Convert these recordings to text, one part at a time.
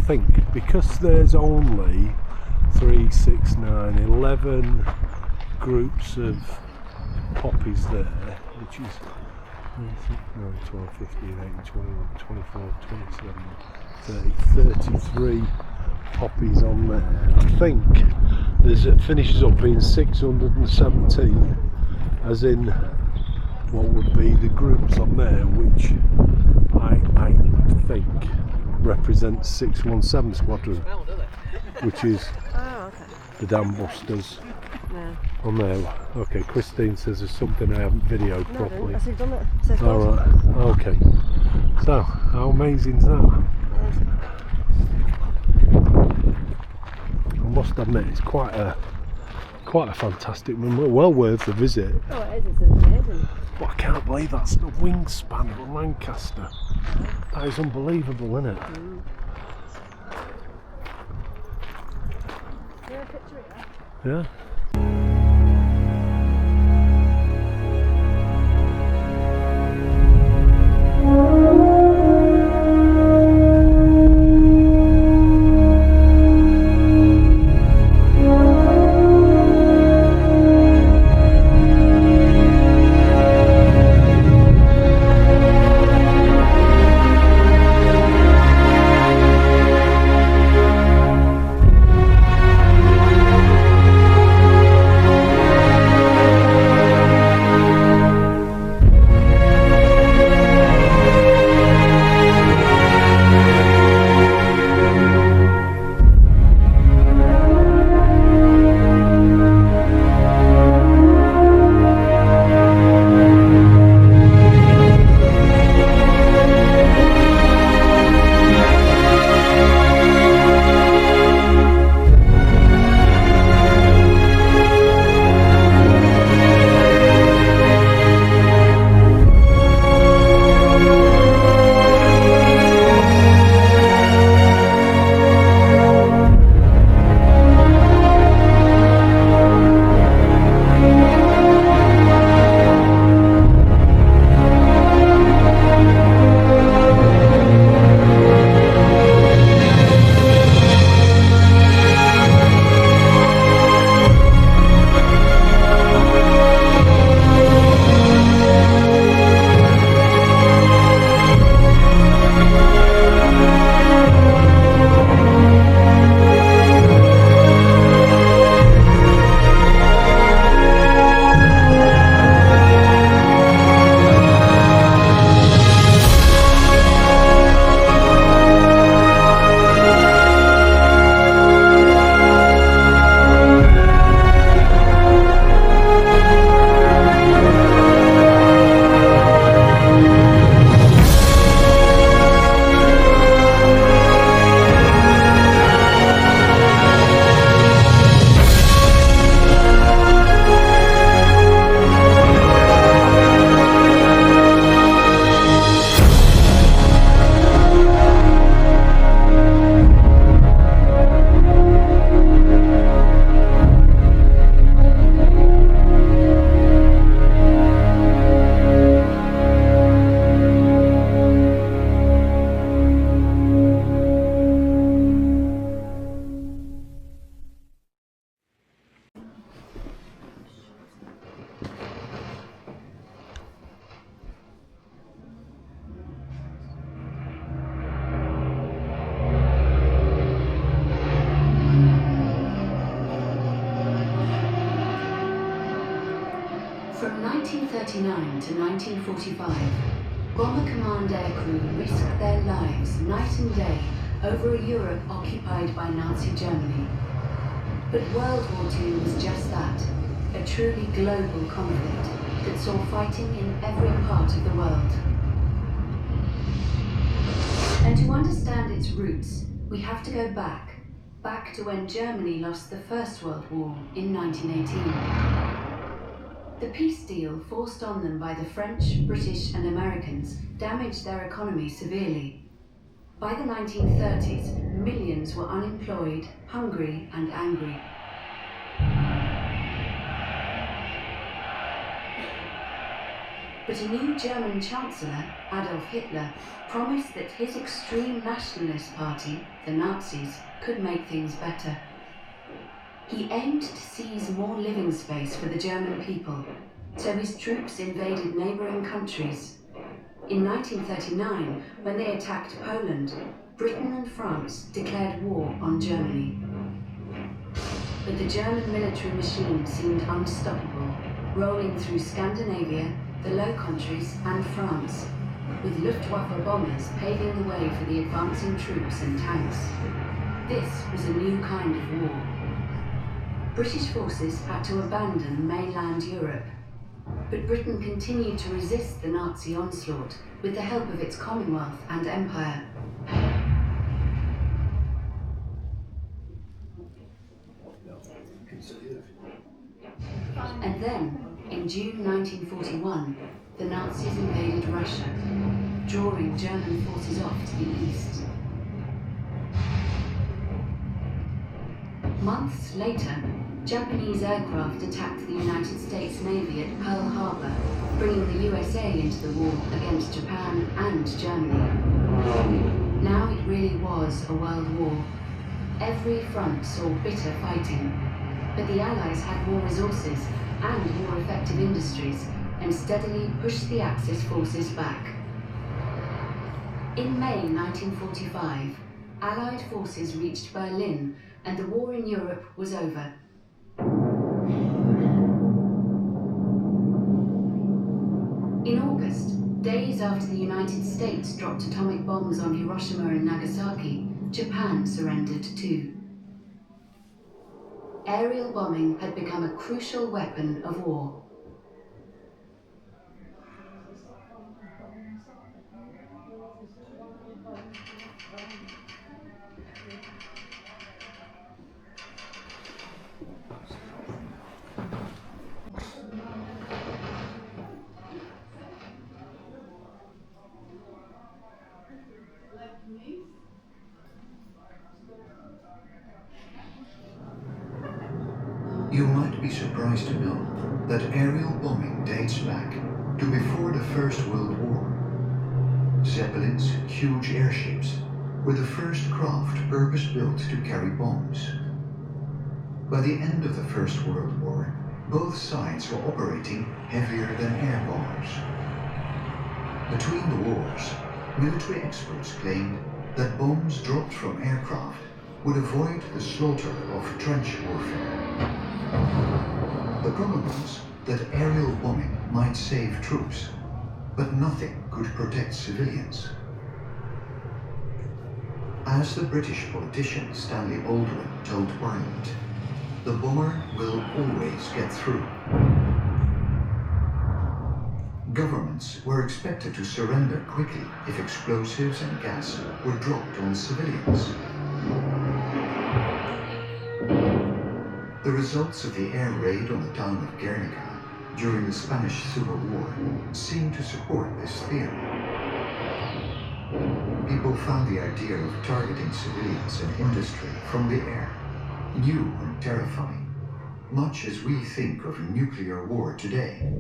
think because there's only 3, 6, 9, 11 groups of poppies there, which is 9, 12, 15, 18, 21, 24, 27, 30, 33 poppies on there. I think it finishes up being 617, as in what would be the groups on there, which I think represents 617 Squadron, which is the Dam Busters on there. Okay, Christine says there's something I haven't videoed properly. Alright, okay. So, how amazing is that? I must admit, it's quite a fantastic one, well worth the visit. Oh, it is, it's amazing. But I can't believe that's the wingspan of a Lancaster. That is unbelievable, isn't it? Yeah, picture it, Yeah. From 1939 to 1945, Bomber Command aircrew risked their lives night and day over a Europe occupied by Nazi Germany. But World War II was just that, a truly global conflict that saw fighting in every part of the world. And to understand its roots, we have to go back to when Germany lost the First World War in 1918. The peace deal forced on them by the French, British and Americans damaged their economy severely. By the 1930s, millions were unemployed, hungry and angry. But a new German Chancellor, Adolf Hitler, promised that his extreme nationalist party, the Nazis, could make things better. He aimed to seize more living space for the German people, so his troops invaded neighbouring countries. In 1939, when they attacked Poland, Britain and France declared war on Germany. But the German military machine seemed unstoppable, rolling through Scandinavia, the Low Countries and France, with Luftwaffe bombers paving the way for the advancing troops and tanks. This was a new kind of war. British forces had to abandon mainland Europe, but Britain continued to resist the Nazi onslaught with the help of its Commonwealth and Empire. And then, in June 1941, the Nazis invaded Russia, drawing German forces off to the east. Months later, Japanese aircraft attacked the United States Navy at Pearl Harbor, bringing the USA into the war against Japan and Germany. Now it really was a world war. Every front saw bitter fighting, but the Allies had more resources and more effective industries and steadily pushed the Axis forces back. In May 1945, Allied forces reached Berlin and the war in Europe was over. In August, days after the United States dropped atomic bombs on Hiroshima and Nagasaki, Japan surrendered too. Aerial bombing had become a crucial weapon of war. You might be surprised to know that aerial bombing dates back to before the First World War. Zeppelins, huge airships, were the first craft purpose-built to carry bombs. By the end of the First World War, both sides were operating heavier than air bombers. Between the wars, military experts claimed that bombs dropped from aircraft would avoid the slaughter of trench warfare. The problem was that aerial bombing might save troops, but nothing could protect civilians. As the British politician Stanley Baldwin told Parliament, the bomber will always get through. Governments were expected to surrender quickly if explosives and gas were dropped on civilians. The results of the air raid on the town of Guernica during the Spanish Civil War seem to support this theory. People found the idea of targeting civilians and industry from the air new and terrifying, much as we think of nuclear war today.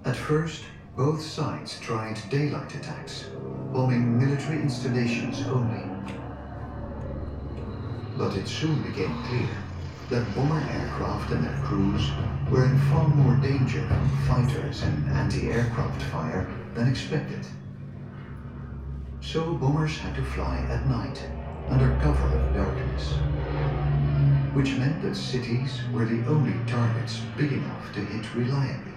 At first, both sides tried daylight attacks, bombing military installations only. But it soon became clear that bomber aircraft and their crews were in far more danger from fighters and anti-aircraft fire than expected. So bombers had to fly at night, under cover of darkness, which meant that cities were the only targets big enough to hit reliably.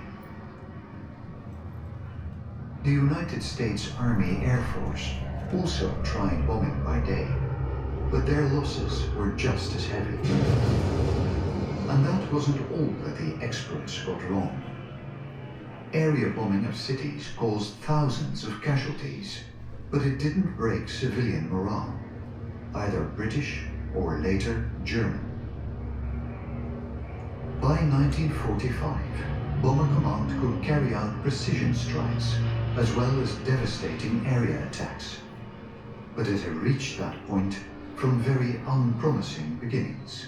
The United States Army Air Force also tried bombing by day, but their losses were just as heavy. And that wasn't all that the experts got wrong. Area bombing of cities caused thousands of casualties, but it didn't break civilian morale, either British or later German. By 1945, Bomber Command could carry out precision strikes as well as devastating area attacks, but it had reached that point from very unpromising beginnings.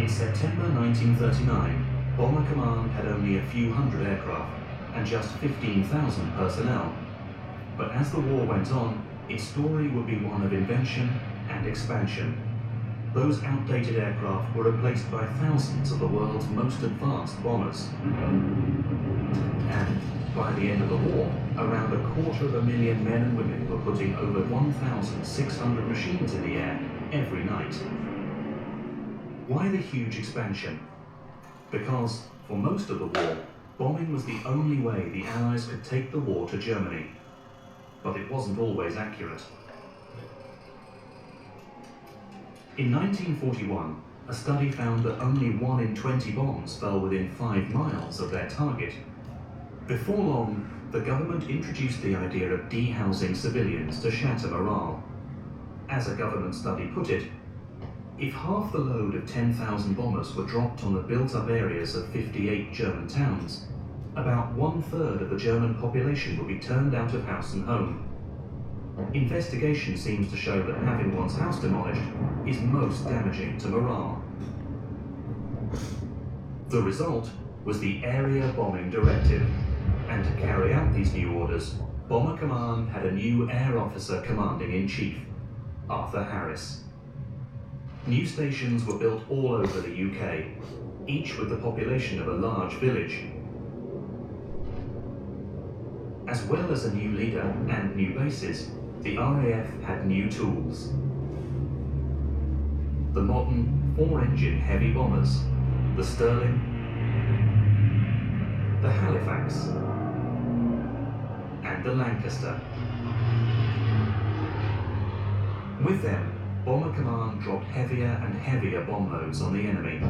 In September 1939, Bomber Command had only a few hundred aircraft and just 15,000 personnel. But as the war went on, its story would be one of invention and expansion. Those outdated aircraft were replaced by thousands of the world's most advanced bombers. And by the end of the war, around 250,000 men and women were putting over 1,600 machines in the air every night. Why the huge expansion? Because, for most of the war, bombing was the only way the Allies could take the war to Germany. But it wasn't always accurate. In 1941, a study found that only 1 in 20 bombs fell within 5 miles of their target. Before long, the government introduced the idea of dehousing civilians to shatter morale. As a government study put it, if half the load of 10,000 bombers were dropped on the built-up areas of 58 German towns, about 1/3 of the German population would be turned out of house and home. Investigation seems to show that having one's house demolished is most damaging to morale. The result was the Area Bombing Directive, and to carry out these new orders, Bomber Command had a new air officer commanding-in-chief, Arthur Harris. New stations were built all over the UK, each with the population of a large village. As well as a new leader and new bases, the RAF had new tools. The modern 4-engine heavy bombers, the Sterling, the Halifax, and the Lancaster. With them, Bomber Command dropped heavier and heavier bomb loads on the enemy.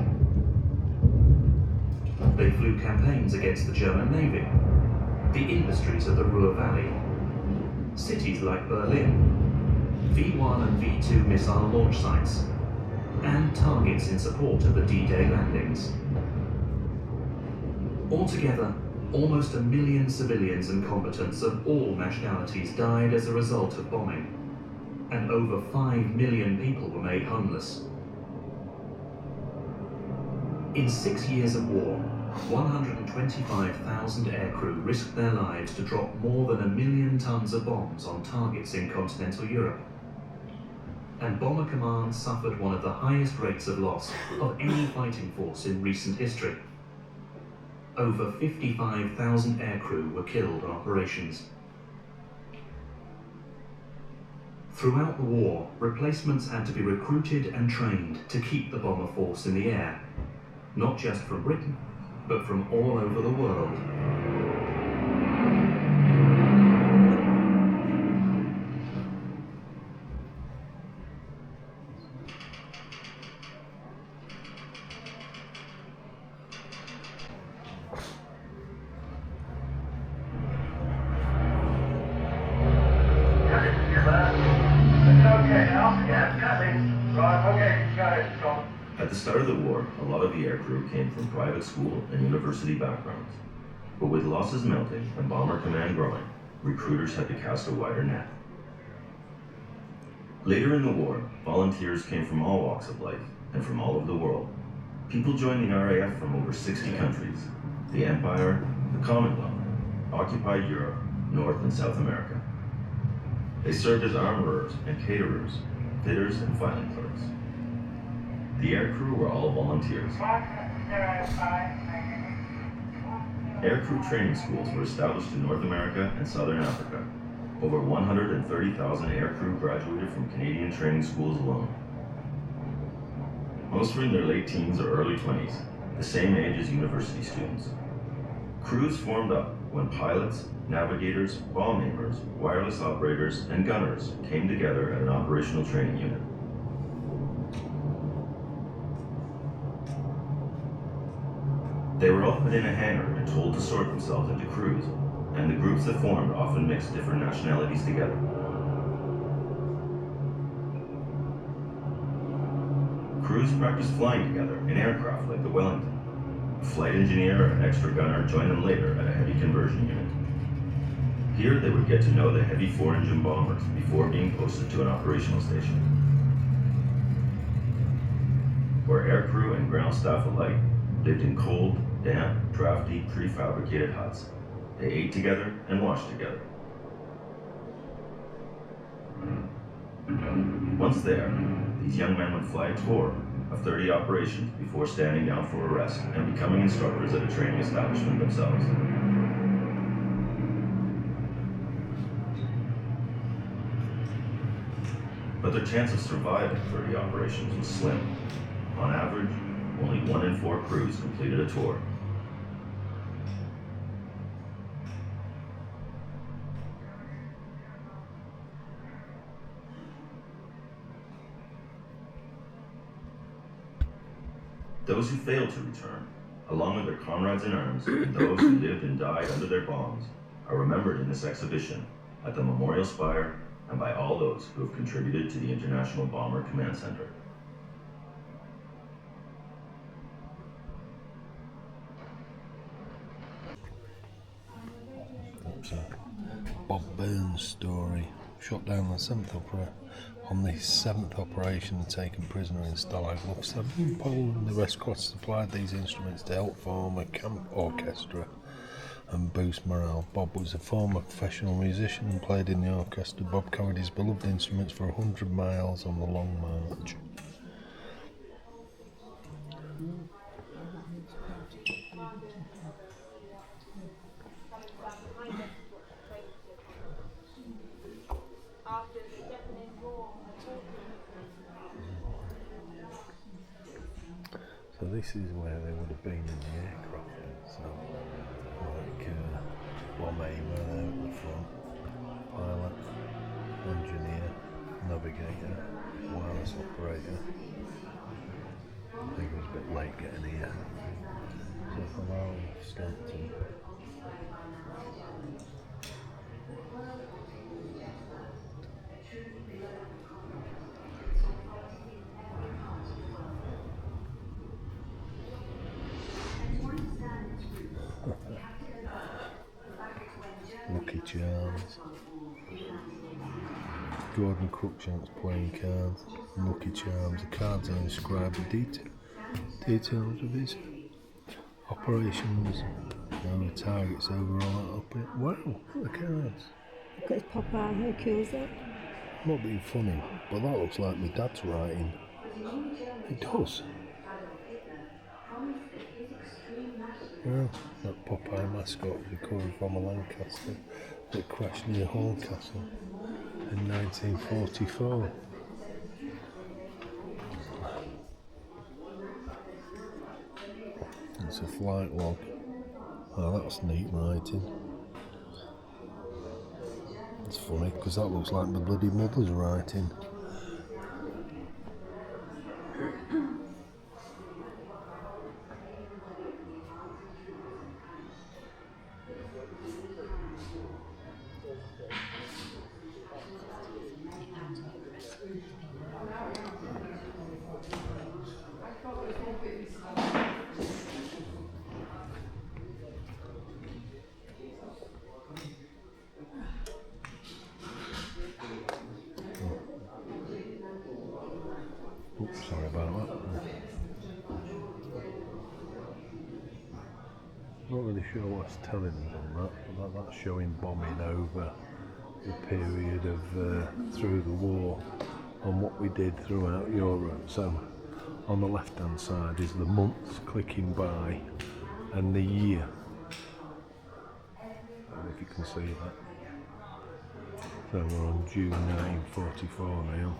They flew campaigns against the German Navy, the industries of the Ruhr Valley, cities like Berlin, V-1 and V-2 missile launch sites, and targets in support of the D-Day landings. Altogether, almost 1 million civilians and combatants of all nationalities died as a result of bombing, and over 5 million people were made homeless. In 6 years of war, 125,000 aircrew risked their lives to drop more than 1 million tons of bombs on targets in continental Europe. And Bomber Command suffered one of the highest rates of loss of any fighting force in recent history. Over 55,000 aircrew were killed on operations. Throughout the war, replacements had to be recruited and trained to keep the bomber force in the air, not just from Britain, but from all over the world. At the start of the war, a lot of the aircrew came from private school and university backgrounds. But with losses melting and Bomber Command growing, recruiters had to cast a wider net. Later in the war, volunteers came from all walks of life and from all over the world. People joined the RAF from over 60 countries, the Empire, the Commonwealth, occupied Europe, North and South America. They served as armorers and caterers, fitters and filing clerks. The aircrew were all volunteers. Aircrew training schools were established in North America and Southern Africa. Over 130,000 aircrew graduated from Canadian training schools alone. Most were in their late teens or early 20s, the same age as university students. Crews formed up when pilots, navigators, bomb aimers, wireless operators, and gunners came together at an operational training unit. They were all put in a hangar and told to sort themselves into crews, and the groups that formed often mixed different nationalities together. Crews practiced flying together in aircraft like the Wellington. A flight engineer or an extra gunner joined them later at a heavy conversion unit. Here they would get to know the heavy 4-engine bombers before being posted to an operational station. where aircrew and ground staff alike lived in cold, damp, drafty, prefabricated huts. They ate together and washed together. Once there, these young men would fly a tour of 30 operations before standing down for a rest and becoming instructors at a training establishment themselves. But their chance of surviving 30 operations was slim. On average, only 1 in 4 crews completed a tour. Those who failed to return, along with their comrades in arms and those who lived and died under their bombs, are remembered in this exhibition at the Memorial Spire and by all those who have contributed to the International Bomber Command Center. Bob Burns' story. Shot down on the 7th operation and taken prisoner in Stalag Luft 7 in Poland. The Red Cross supplied these instruments to help form a camp orchestra and boost morale. Bob was a former professional musician and played in the orchestra. Bob carried his beloved instruments for 100 miles on the Long March. So this is where they would have been in the aircraft. So like bomb aimer there at the front, pilot, engineer, navigator, wireless operator. I think it was a bit late getting here. So from our Stanton. Lucky Charms. Gordon Cruikshank's playing cards. Lucky Charms. The cards are inscribed with details of his operations. Now the targets overall up it. Wow, look at the cards. Look at his Popeye Hercules there. Not being funny, but that looks like my dad's writing. It does. Well, that Popeye mascot recovered from a Lancaster that crashed near Horncastle in 1944. It's a flight log. Oh, that's neat writing. It's funny because that looks like my bloody mother's writing. Oops, sorry about that. Not really sure what's telling us on that, but that's showing bombing over the period of through the war and what we did throughout Europe. So on the left hand side is the months clicking by and the year. I don't know if you can see that. So we're on June 1944 now.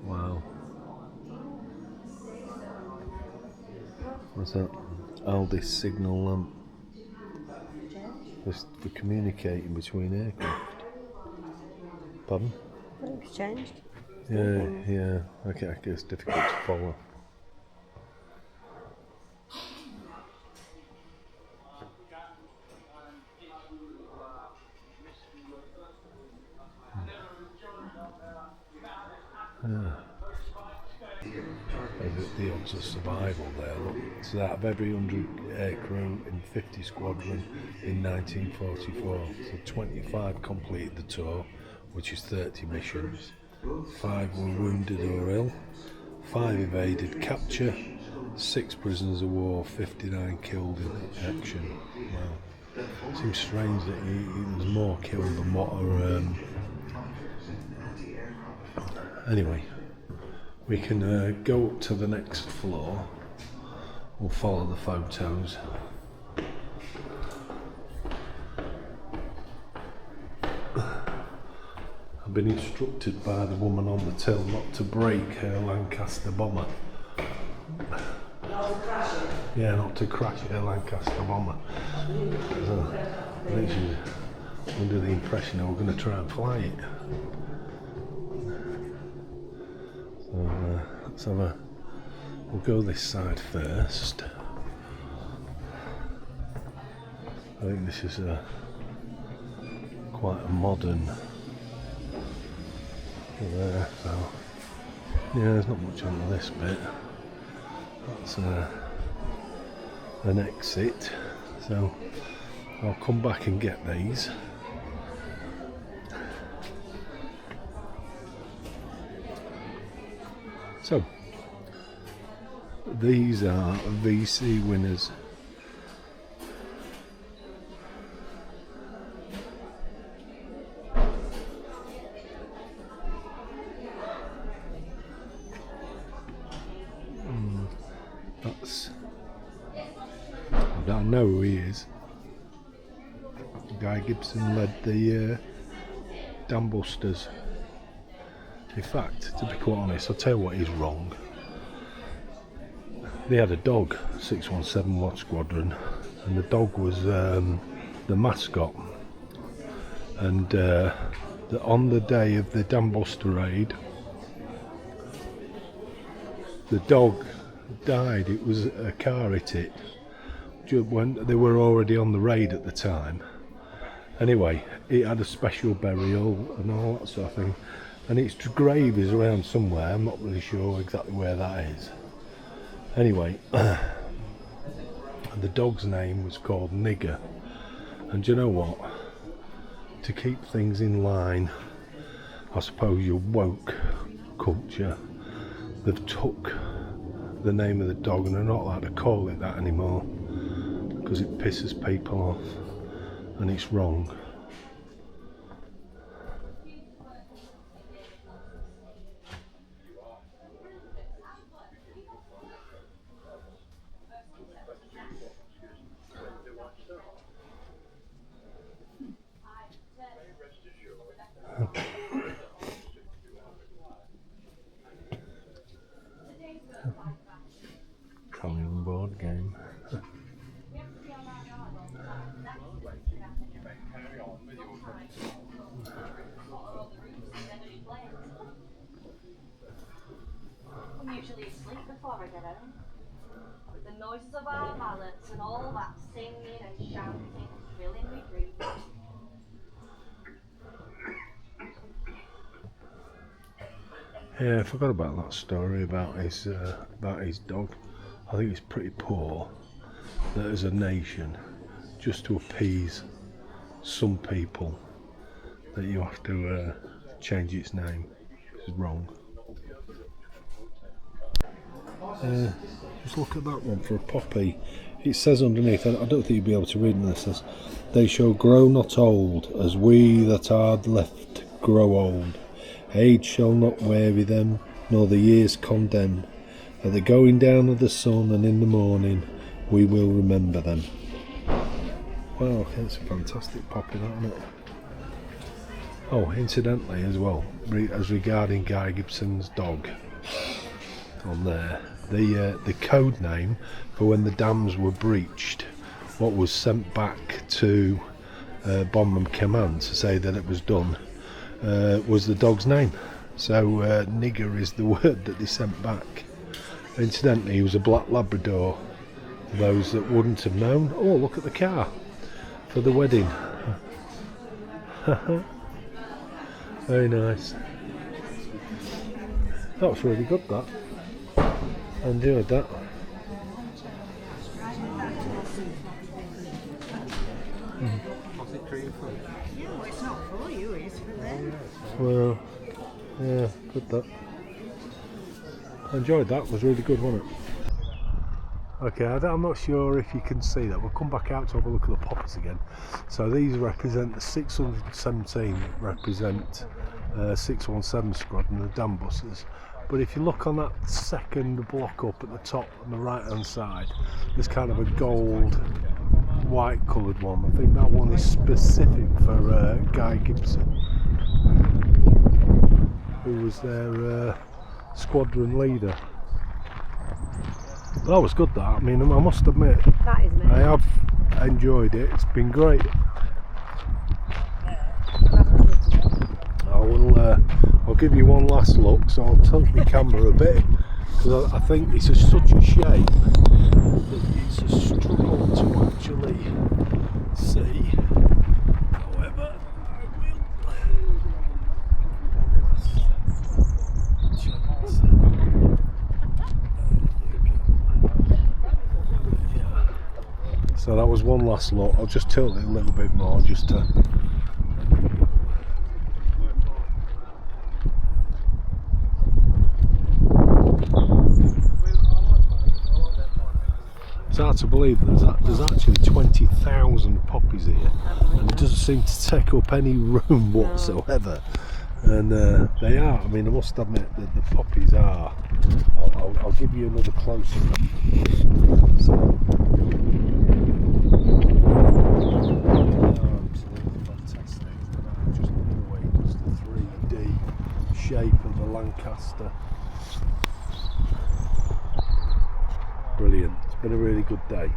Wow. What's that? Aldis signal lamp. Just for communicating between aircraft. Pardon? It's changed. Yeah. Okay, I guess it's difficult to follow. There's the odds of survival there. Look, so out of every 100 aircrew in 50 squadron in 1944, so 25 completed the tour, which is 30 missions. 5 were wounded or ill, 5 evaded capture, 6 prisoners of war, 59 killed in action. Wow. Seems strange that there was more killed than what are... Anyway, we can go up to the next floor. We'll follow the photos. I've been instructed by the woman on the till not to break her Lancaster bomber. Not to crash it. Yeah, not to crash her Lancaster bomber. So, I think she's under the impression that we're going to try and fly it. So let's have a... We'll go this side first. I think this is quite a modern... There, so yeah, there's not much on this bit. That's an exit, so I'll come back and get these. So these are VC winners. I know who he is. Guy Gibson led the Dam Busters. In fact, to be quite honest, I'll tell you what is wrong. They had a dog, 617 Watch Squadron, and the dog was the mascot. And on the day of the Dam Buster raid, the dog died. It was a car hit it when they were already on the raid at the time. Anyway, it had a special burial and all that sort of thing, and its grave is around somewhere. I'm not really sure exactly where that is. Anyway, the dog's name was called Nigger, and do you know what, to keep things in line, I suppose your woke culture, they've took the name of the dog and they're not allowed to call it that anymore because it pisses people off and it's wrong. Italian board game. I'm usually asleep before I get home. With the noises of our mallets and all that singing and shouting filling me dreams. Yeah, I forgot about that story about his dog. I think it's pretty poor that as a nation, just to appease some people, that you have to change its name. It's wrong. Just look at that one for a poppy. It says underneath, I don't think you'll be able to read this, it says, "They shall grow not old, as we that are left grow old. Age shall not weary them, nor the years condemn. At the going down of the sun and in the morning, we will remember them." Wow, it's a fantastic poppy, that, isn't it? Oh, incidentally as well, as regarding Guy Gibson's dog on there, the code name for when the dams were breached, what was sent back to Bombing Command to say that it was done, was the dog's name. So nigger is the word that they sent back. Incidentally, he was a black Labrador. Those that wouldn't have known. Oh, look at the car for the wedding. Very nice. That was really good, that. enjoyed that. What's it cream for? Yeah, well, it's not for you, it's for them. Well, yeah, good that. I enjoyed that. It was really good, wasn't it? Okay, I'm not sure if you can see that. We'll come back out to have a look at the poppies again. So these represent the 617 represent 617 squadron, the dam buses. But if you look on that second block up at the top on the right hand side, there's kind of a gold white coloured one. I think that one is specific for Guy Gibson, who was their squadron leader. That was good, that. I mean, I must admit, That is me. I have enjoyed it. It's been great. I'll give you one last look, so I'll tilt the camera a bit, because I think it's such a shame that it's a struggle to actually see. However, I will. So that was one last look. I'll just tilt it a little bit more just to. It's hard to believe there's actually 20,000 poppies here, and it doesn't seem to take up any room whatsoever. And they are. I mean, I must admit that the poppies are. I'll give you another close up. So, absolutely fantastic. I just love the way it does the 3D shape of the Lancaster. Brilliant. It's been a really good day.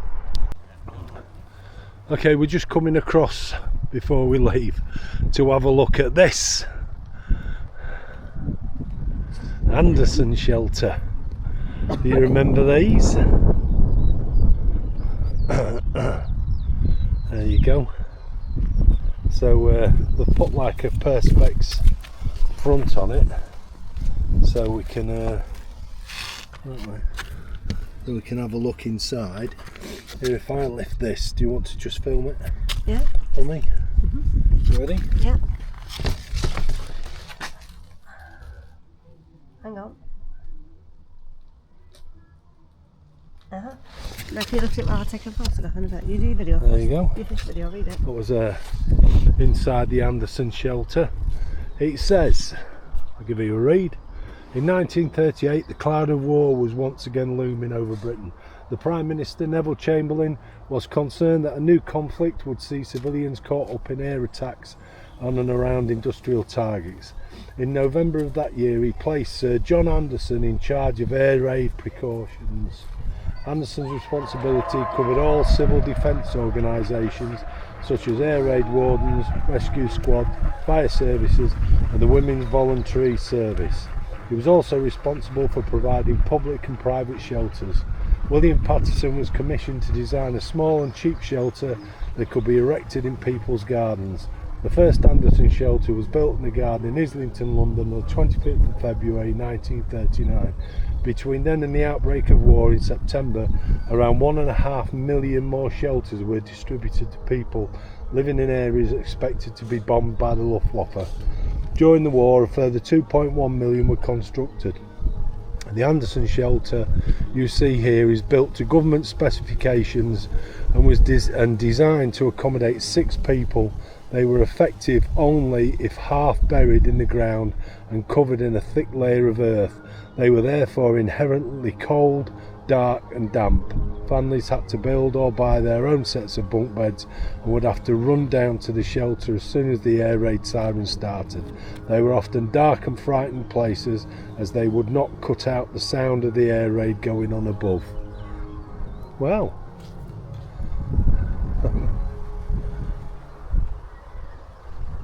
Okay, we're just coming across before we leave to have a look at this Anderson shelter. Do you remember these? There you go. So they've put like a perspex front on it, so we can have a look inside. Here, if I lift this, do you want to just film it? Yeah. For me? You ready? Yeah. Hang on. Now if you look at it while I take a photograph in a bit. You do video first. There you go. You first video, read it. What was inside the Anderson shelter? It says, I'll give you a read. In 1938, the cloud of war was once again looming over Britain. The Prime Minister, Neville Chamberlain, was concerned that a new conflict would see civilians caught up in air attacks on and around industrial targets. In November of that year, he placed Sir John Anderson in charge of air raid precautions. Anderson's responsibility covered all civil defence organisations such as air raid wardens, rescue squad, fire services and the Women's Voluntary Service. He was also responsible for providing public and private shelters. William Patterson was commissioned to design a small and cheap shelter that could be erected in people's gardens. The first Anderson shelter was built in a garden in Islington, London on the 25th of February 1939. Between then and the outbreak of war in September, around 1.5 million more shelters were distributed to people living in areas expected to be bombed by the Luftwaffe. During the war, a further 2.1 million were constructed. The Anderson shelter you see here is built to government specifications and was designed to accommodate 6 people. They were effective only if half buried in the ground and covered in a thick layer of earth. They were therefore inherently cold, dark and damp. Families had to build or buy their own sets of bunk beds and would have to run down to the shelter as soon as the air raid siren started. They were often dark and frightened places as they would not cut out the sound of the air raid going on above. Well,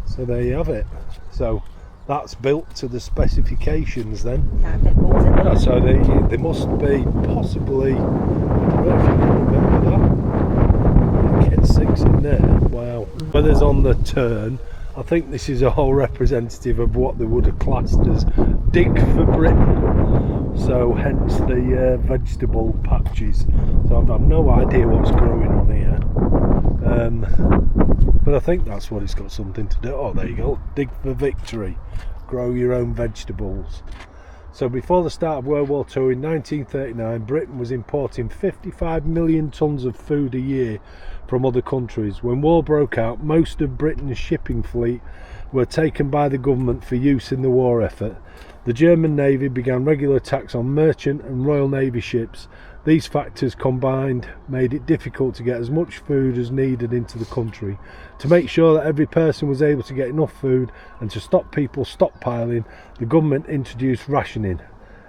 so there you have it. So that's built to the specifications then. Can't fit balls in there. So they must be possibly, I don't know if you can remember that. Get 6 in there, wow. Weather's on the turn. I think this is a whole representative of what they would have classed as dig for Britain. So hence the vegetable patches. So I've no idea what's growing on here. But I think that's what it's got something to do. Oh, there you go. Dig for victory. Grow your own vegetables. So before the start of World War II in 1939, Britain was importing 55 million tonnes of food a year from other countries. When war broke out, most of Britain's shipping fleet were taken by the government for use in the war effort. The German Navy began regular attacks on merchant and Royal Navy ships. These factors combined made it difficult to get as much food as needed into the country. To make sure that every person was able to get enough food and to stop people stockpiling, the government introduced rationing.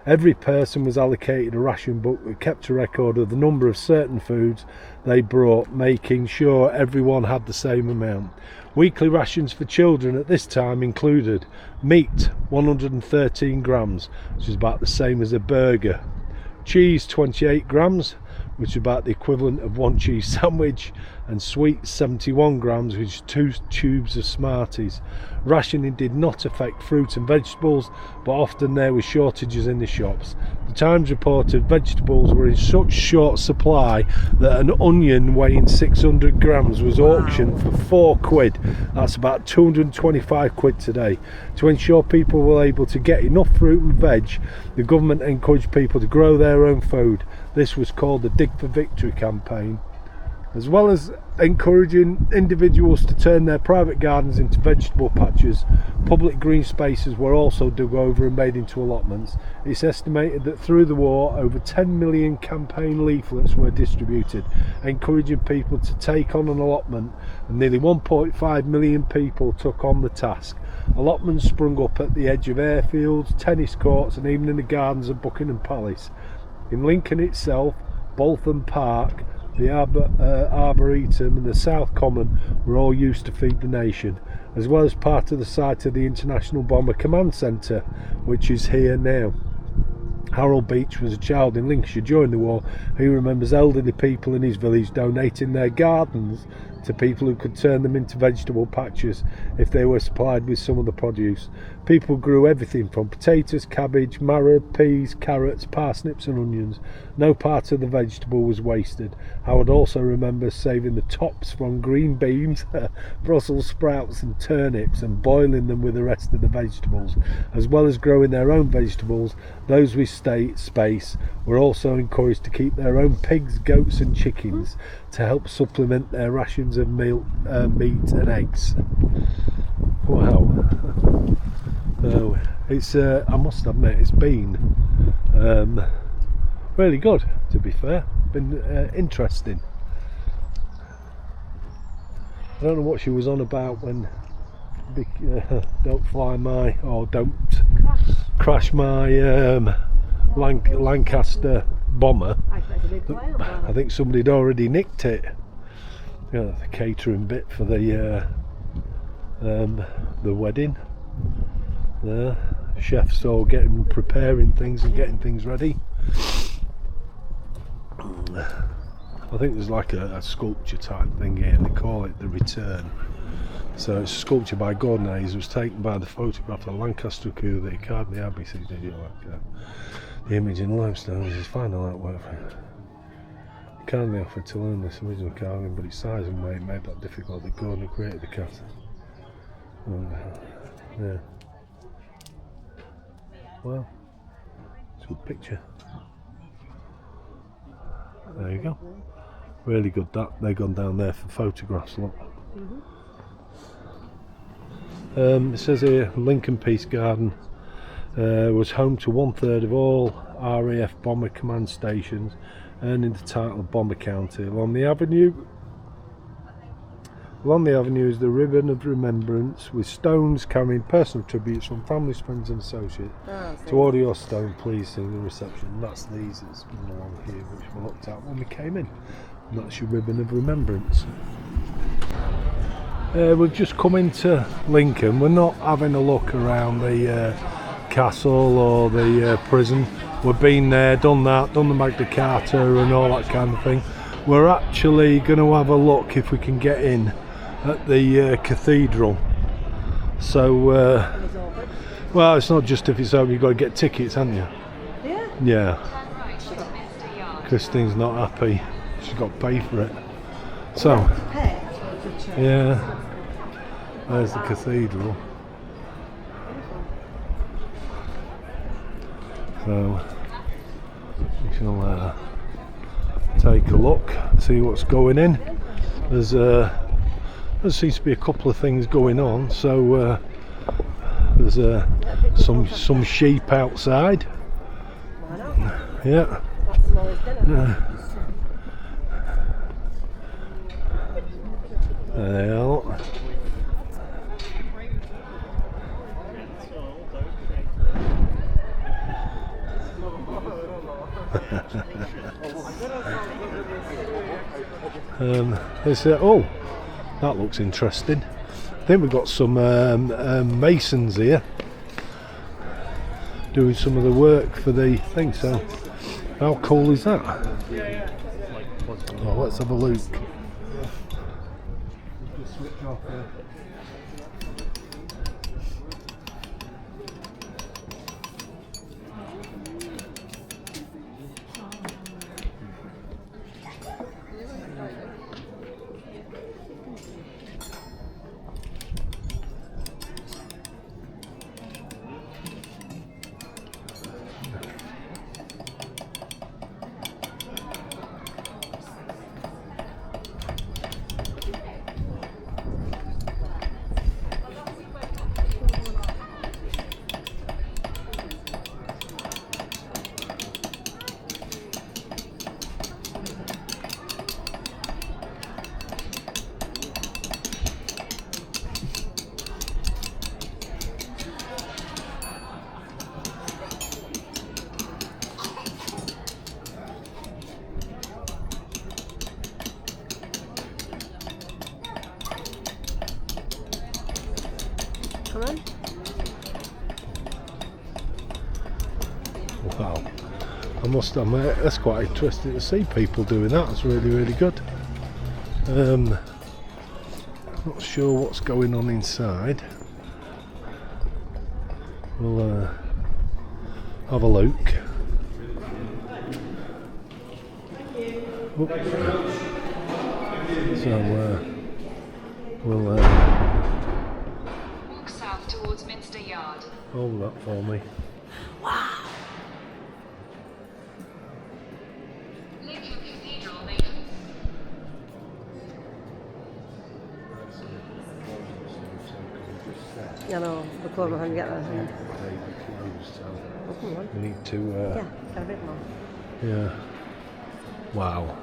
Every person was allocated a ration book that kept a record of the number of certain foods they brought, making sure everyone had the same amount. Weekly rations for children at this time included meat 113 grams, which is about the same as a burger, cheese 28 grams, which is about the equivalent of one cheese sandwich, and sweets 71 grams, which is 2 tubes of Smarties. Rationing did not affect fruit and vegetables, but often there were shortages in the shops. The Times reported vegetables were in such short supply that an onion weighing 600 grams was auctioned for £4. That's about 225 quid today. To ensure people were able to get enough fruit and veg, the government encouraged people to grow their own food. This was called the Dig for Victory campaign. As well as encouraging individuals to turn their private gardens into vegetable patches, public green spaces were also dug over and made into allotments. It's estimated that through the war, over 10 million campaign leaflets were distributed, encouraging people to take on an allotment, and nearly 1.5 million people took on the task. Allotments sprung up at the edge of airfields, tennis courts, and even in the gardens of Buckingham Palace. In Lincoln itself, Bolton Park, the Arboretum and the South Common were all used to feed the nation, as well as part of the site of the International Bomber Command Centre, which is here now. Harold Beach was a child in Lincolnshire during the war who remembers elderly people in his village donating their gardens to people who could turn them into vegetable patches if they were supplied with some of the produce. People grew everything from potatoes, cabbage, marrow, peas, carrots, parsnips and onions. No part of the vegetable was wasted. Howard also remembers saving the tops from green beans, Brussels sprouts and turnips and boiling them with the rest of the vegetables. As well as growing their own vegetables, those with space were also encouraged to keep their own pigs, goats and chickens to help supplement their rations of meat and eggs. Wow. So it's I must admit it's been really good, to be fair. Been interesting. I don't know what she was on about when don't fly my, or don't crash my Lancaster bomber. I think somebody had already nicked it. The catering bit for the wedding. The chefs all preparing things and getting things ready. I think there's like a sculpture type thing here. They call it the Return. So it's a sculpture by Gordon Hayes. It was taken by the photograph of the Lancaster coup that he carved in the Abbey. So the image in limestone is his final artwork. He kindly offered to learn this original carving, but its size and weight made that difficult that Gordon created the cast. Yeah. Well, it's a good picture. There you go. Really good that. They've gone down there for photographs, look. It says here, Lincoln Peace Garden was home to 1/3 of all RAF bomber command stations, earning the title of Bomber County. Along the avenue is the ribbon of remembrance with stones carrying personal tributes from families, friends and associates. To order your stone, please see the reception. And that's these that's been along here, which we looked at when we came in. And that's your ribbon of remembrance. We've just come into Lincoln. We're not having a look around the castle or the prison. We've been there, done that, done the Magna Carta and all that kind of thing. We're actually going to have a look if we can get in at the cathedral. So, And it's open. well, it's not just if it's open, you've got to get tickets, haven't you? Yeah. Yeah. Christine's not happy. She's got to pay for it. So, Pay to go to church. yeah. There's the cathedral. So, you shall take a look, see what's going in. There seems to be a couple of things going on. So there's some sheep outside. Why not? Yeah. That's tomorrow's dinner. There they are. Oh, that looks interesting. I think we've got some masons here doing some of the work for the thing. So, how cool is that? Oh, let's have a look. Come on. Wow. I must admit, that's quite interesting to see people doing that. It's really, really good. Not sure what's going on inside. We'll have a look. Oop. So we'll Walk south towards Minster Yard. hold that for me. Lincoln Cathedral, Nathan. Yeah, no, the club will get there. Yeah. Oh, come on. We need to. Yeah, get a bit more. Yeah. Wow.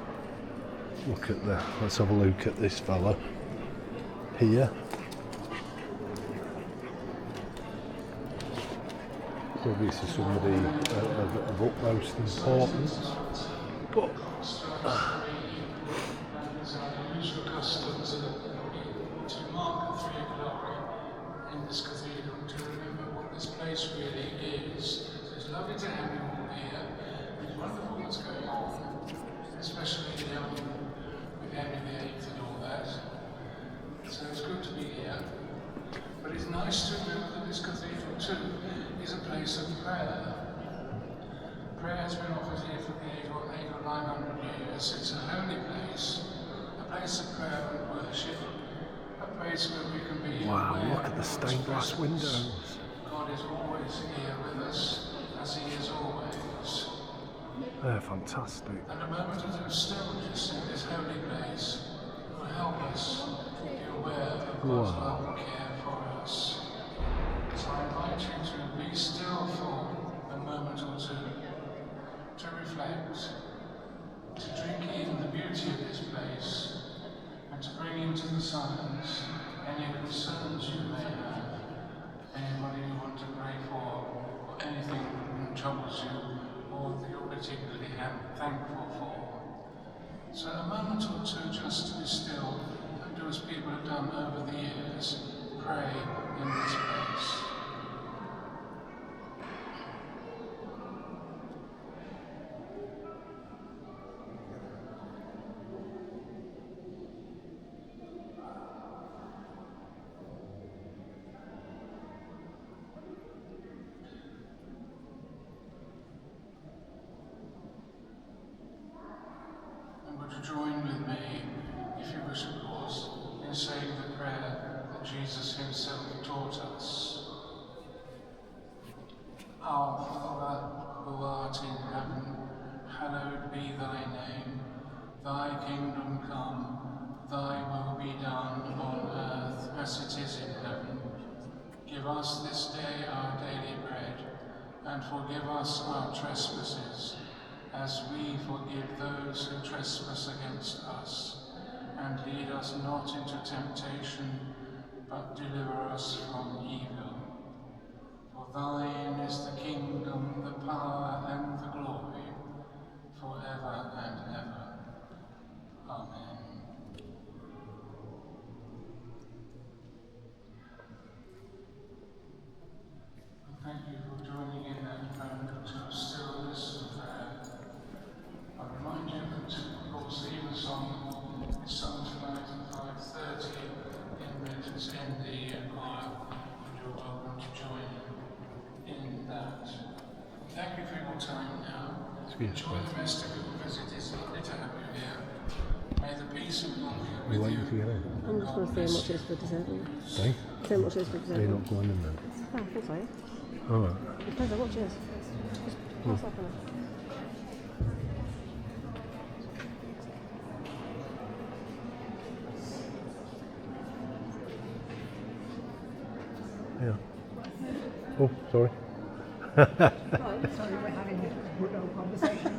Look at that. Let's have a look at this fella here. Obviously somebody of utmost importance. But unusual custom to mark the 3 o'clock in this cathedral to remember what this place really is. So it's lovely to have you all here. It's wonderful what's going on, especially with Henry VIII and all that. So it's good to be here. But it's nice to remember that this cathedral too is a place of prayer. Prayer has been offered here for the 800 or 900 years. It's a holy place, a place of prayer and worship, a place where we can be wow, aware look at the of stained God's glass presence. windows. God is always here with us, as He is always. They're fantastic. And a moment or two stillness in this holy place will help us be aware of God's love and care for us. So I invite you to be still for a moment or two, to reflect, to drink in the beauty of this place, and to bring into the silence any concerns you may have, anybody you want to pray for, or anything that troubles you, or that you're particularly thankful for. So a moment or two just to be still and do as people have done over the years, pray in this place. Our Father, who art in heaven, hallowed be thy name. Thy kingdom come, thy will be done on earth as it is in heaven. Give us this day our daily bread, and forgive us our trespasses, as we forgive those who trespass against us. And lead us not into temptation, but deliver us from evil. For thine is the kingdom, the power, and the glory, forever and ever. Amen. Thank you for joining in that moment of stillness and prayer. I remind you that, of course, the Eva song is sung tonight at 5:30 in the choir, and you're welcome to join in that. Thank you for your time now. Enjoy the rest of your visit. It's lovely to have you here. May the peace of God be with you. I'm just going to see how much it is for dessert. See? See how much it is for dessert. You're not going in there. Oh, I think so, yeah. Alright. Depends how much it is. Just pass off on it. Yeah. Oh, sorry. Sorry, we're having a good old conversation.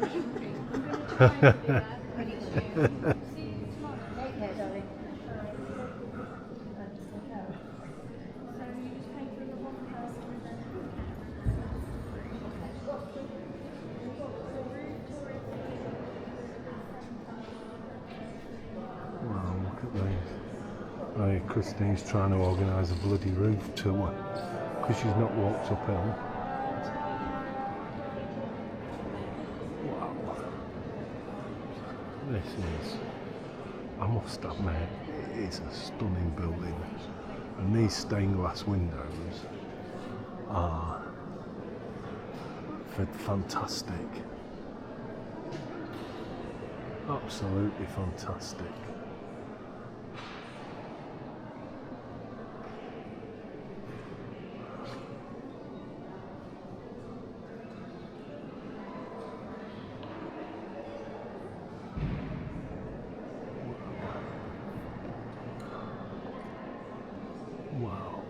Take care, darling. Wow, look at these. Right, Christine's trying to organise a bloody roof tour because she's not walked uphill. Wow. This is, I must admit, it is a stunning building. And these stained glass windows are fantastic. Absolutely fantastic. Wow.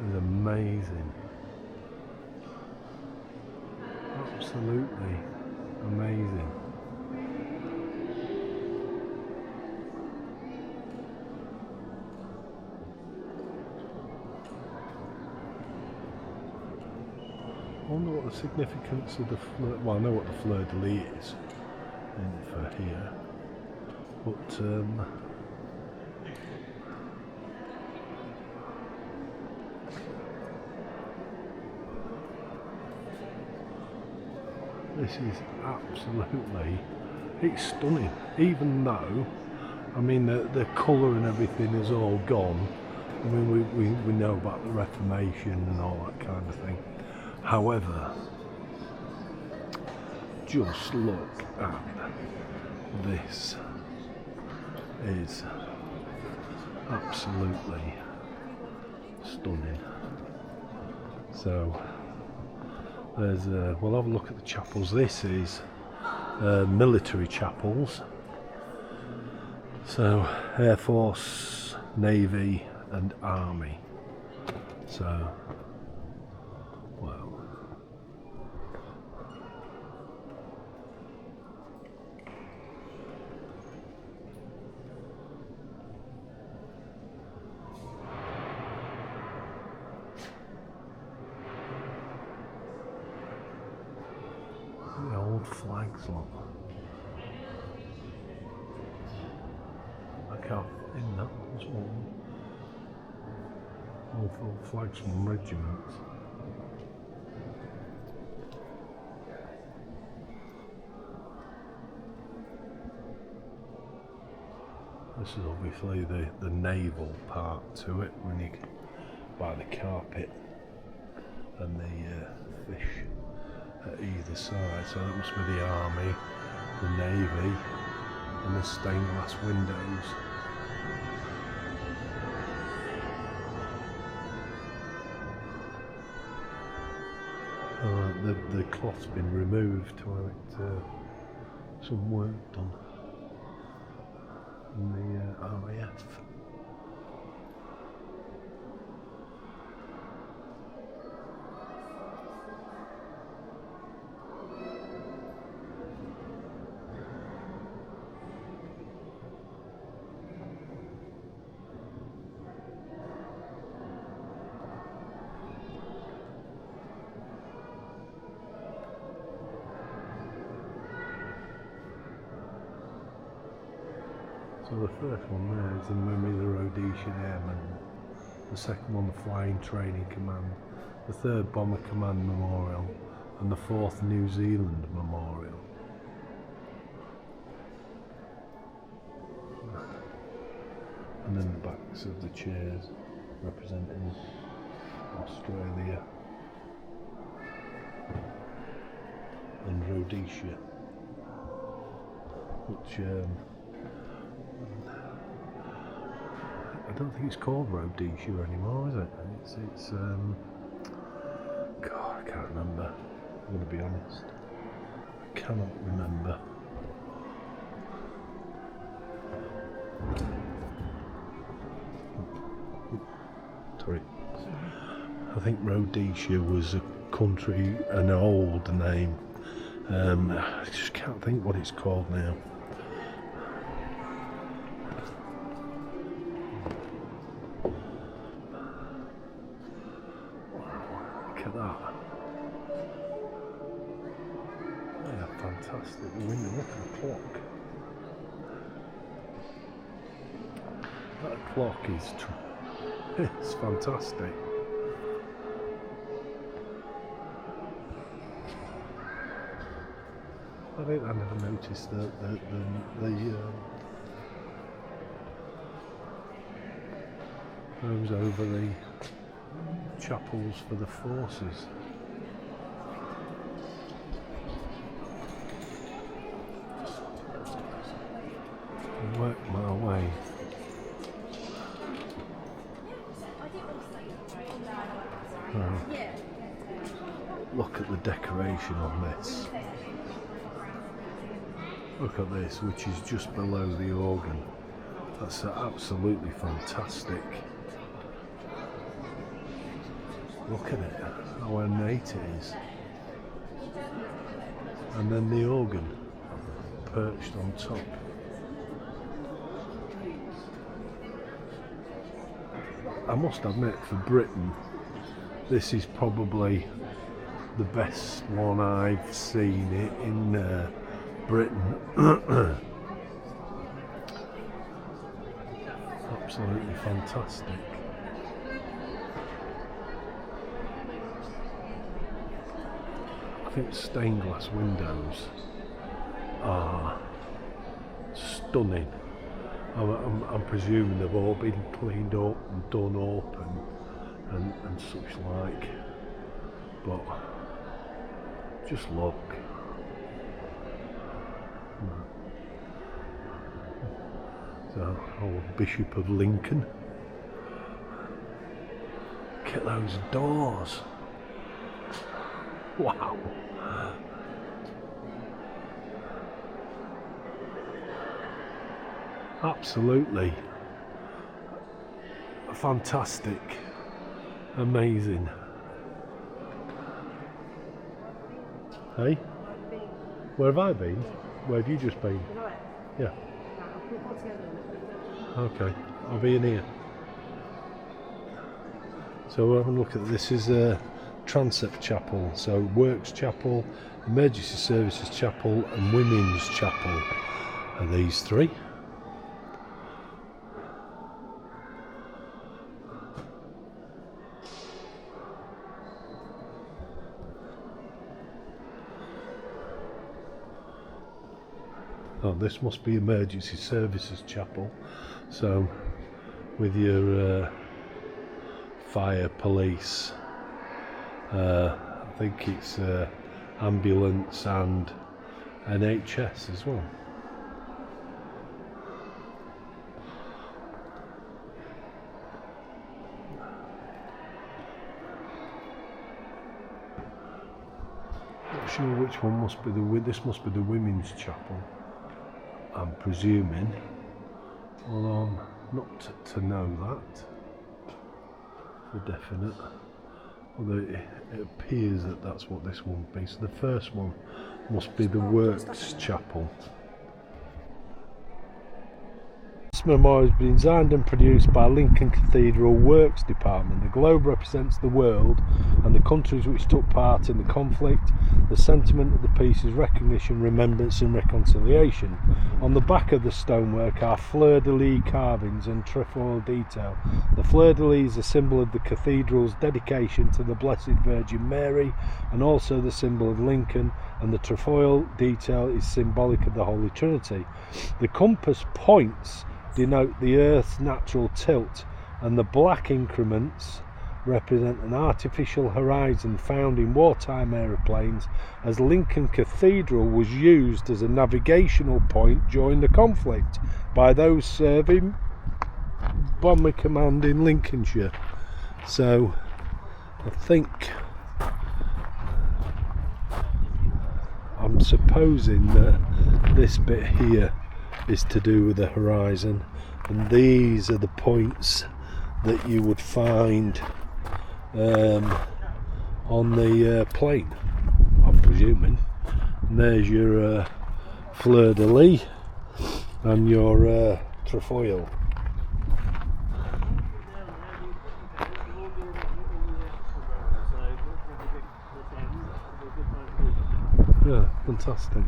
It's amazing. Absolutely amazing. I wonder what the significance of the fleur, well, I know what the fleur-de-lis is for here, but this is absolutely, it's stunning, even though, I mean, the colour and everything is all gone. I mean, we know about the Reformation and all that kind of thing. However, just look at this. Is absolutely stunning. So there's we'll have a look at the chapels. This is military chapels. So Air Force, Navy and Army. So wow. The old flags, look. I can't in that one's one. Old flags from regiments. This is obviously the naval part to it, when you by the carpet and the fish at either side. So that must be the Army, the Navy, and the stained glass windows. The cloth's been removed to have it some work done in the RAF. So the first one there is the memory of the Rhodesian Airmen, the second one the Flying Training Command, the third Bomber Command Memorial, and the fourth New Zealand Memorial. And then the backs of the chairs representing Australia and Rhodesia, which I don't think it's called Rhodesia anymore, is it? It's God, I can't remember. I'm going to be honest. I cannot remember. Sorry. I think Rhodesia was a country, an old name. I just can't think what it's called now. Look at that. Yeah, fantastic. The window, look at the clock. That clock is it's fantastic. I think I never noticed the rooms over the chapels for the forces. I work my way. Look at the decoration on this. Look at this, which is just below the organ. That's absolutely fantastic. Look at it, how ornate it is. And then the organ perched on top. I must admit, for Britain, this is probably the best one I've seen in Britain. Absolutely fantastic. I think stained glass windows are stunning. I'm presuming they've all been cleaned up and done up and such like, but just look. So, old Bishop of Lincoln. Look at those doors. Wow. Absolutely fantastic, amazing. Hey? Where have I been? Where have you just been? Yeah. Okay, I'll be in here. So we're having a look at this. Is a transept chapel. So Works Chapel, Emergency Services Chapel and Women's Chapel are these three. Oh, this must be Emergency Services Chapel. So, with your fire, police, I think it's ambulance and NHS as well. not sure which one must be this must be the women's chapel, I'm presuming, although I'm not to know that for definite. Although it appears that that's what this one be. So the first one must be the Works Chapel. This memorial has been designed and produced by Lincoln Cathedral Works Department. The globe represents the world and the countries which took part in the conflict. The sentiment of the piece is recognition, remembrance and reconciliation. On the back of the stonework are fleur-de-lis carvings and trefoil detail. The fleur-de-lis is a symbol of the cathedral's dedication to the Blessed Virgin Mary and also the symbol of Lincoln, and the trefoil detail is symbolic of the Holy Trinity. The compass points denote the Earth's natural tilt, and the black increments represent an artificial horizon found in wartime aeroplanes, as Lincoln Cathedral was used as a navigational point during the conflict by those serving Bomber Command in Lincolnshire. So I think I'm supposing that this bit here is to do with the horizon, and these are the points that you would find on the plane, I'm presuming. And there's your fleur-de-lis and your trefoil. Yeah, fantastic.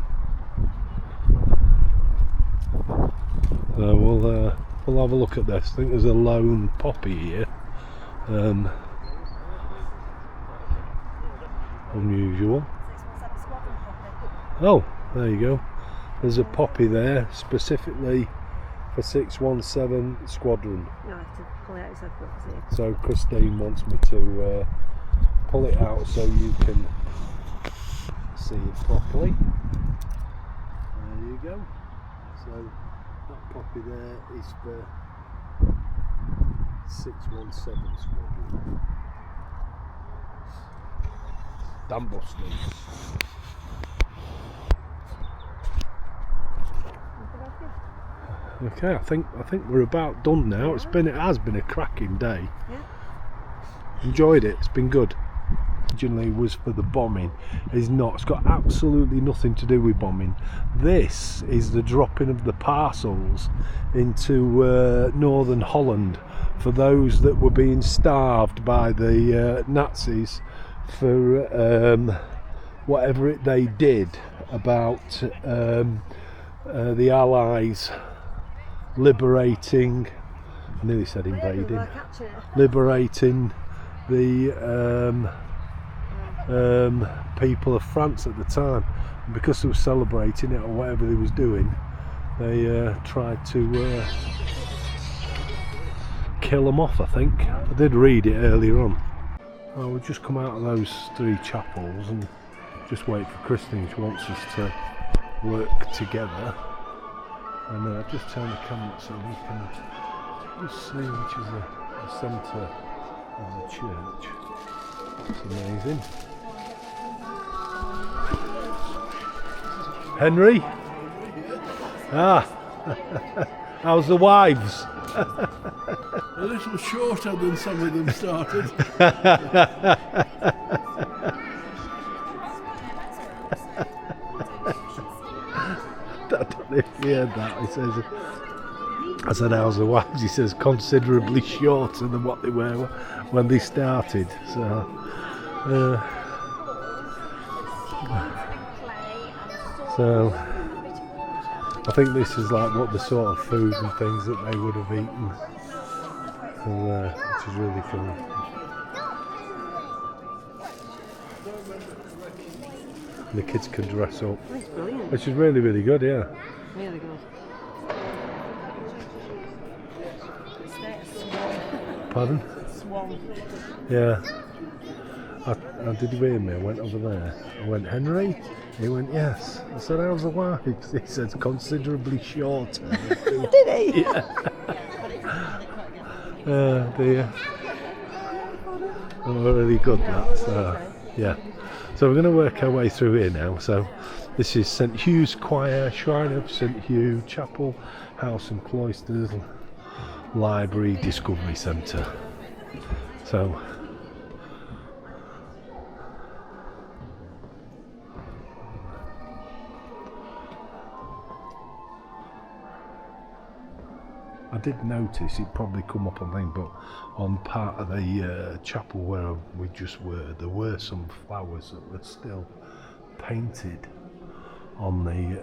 So we'll have a look at this. I think there's a lone poppy here. Unusual. Oh, there you go. There's a poppy there specifically for 617 Squadron. No, I have to pull it out so I can see it. So Christine wants me to pull it out so you can see it properly. There you go. So that poppy there is for 617 Squadron. Damn busted. Okay, I think we're about done now. It has been a cracking day. Yeah. Enjoyed it. It's been good. Originally was for the bombing. It's not. It's got absolutely nothing to do with bombing. This is the dropping of the parcels into northern Holland for those that were being starved by the Nazis for whatever they did about the Allies liberating, I nearly said invading, liberating the people of France at the time. And because they were celebrating it or whatever they was doing, they tried to kill them off, I think. I did read it earlier on. Well, we've just come out of those three chapels and just wait for Christine. She wants us to work together. And I've just turned the camera so we can just see which is the centre of the church. It's amazing. Henry? Ah, how's the wives? A little shorter than some of them started. I don't know if you heard that. He says, I said, how's the wives? He says, considerably shorter than what they were when they started. So I think this is like what the sort of food and things that they would have eaten, which is really cool. The kids can dress up, which is really, really good, yeah. Really good. Pardon? Swan. Yeah. Did you hear me? I went over there. I went, Henry? He went, yes. I said, how's the wife? He said, considerably shorter. Did he? Yeah. Dear. Oh, really good, that. Yeah. So we're going to work our way through here now. So this is St Hugh's Choir, Shrine of St Hugh, Chapel, House and Cloisters, Library, Discovery Centre. So I did notice it probably come up on thing, but on part of the chapel where we just were, there were some flowers that were still painted on the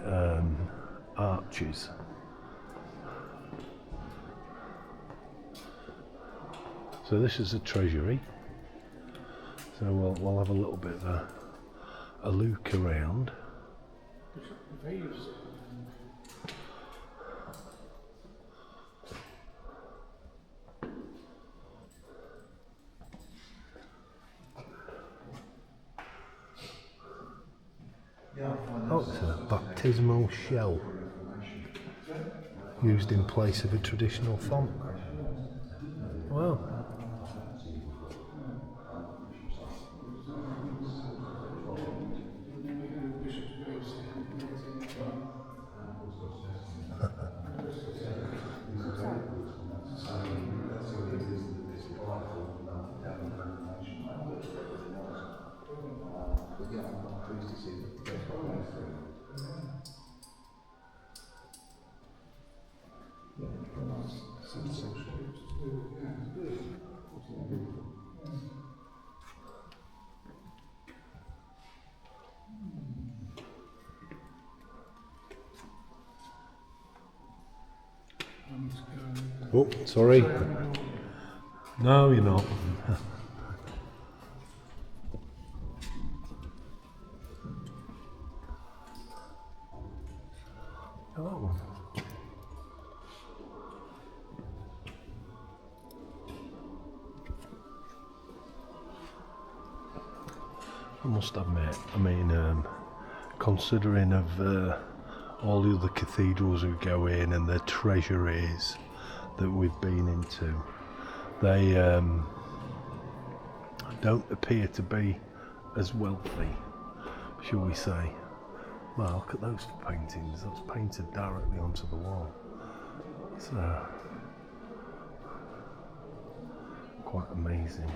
arches. So this is the treasury. So we'll have a little bit of a look around. Oh, it's a baptismal shell used in place of a traditional font. Wow. But yeah, I'm pleased to see that they're following through. Yeah, very nice. Sensational. Oh, sorry. No, you're not. Oh. I must admit, I mean, considering of all the other cathedrals we go in and the treasuries that we've been into, they don't appear to be as wealthy, shall we say. Well, look at those paintings, that's painted directly onto the wall. It's quite amazing.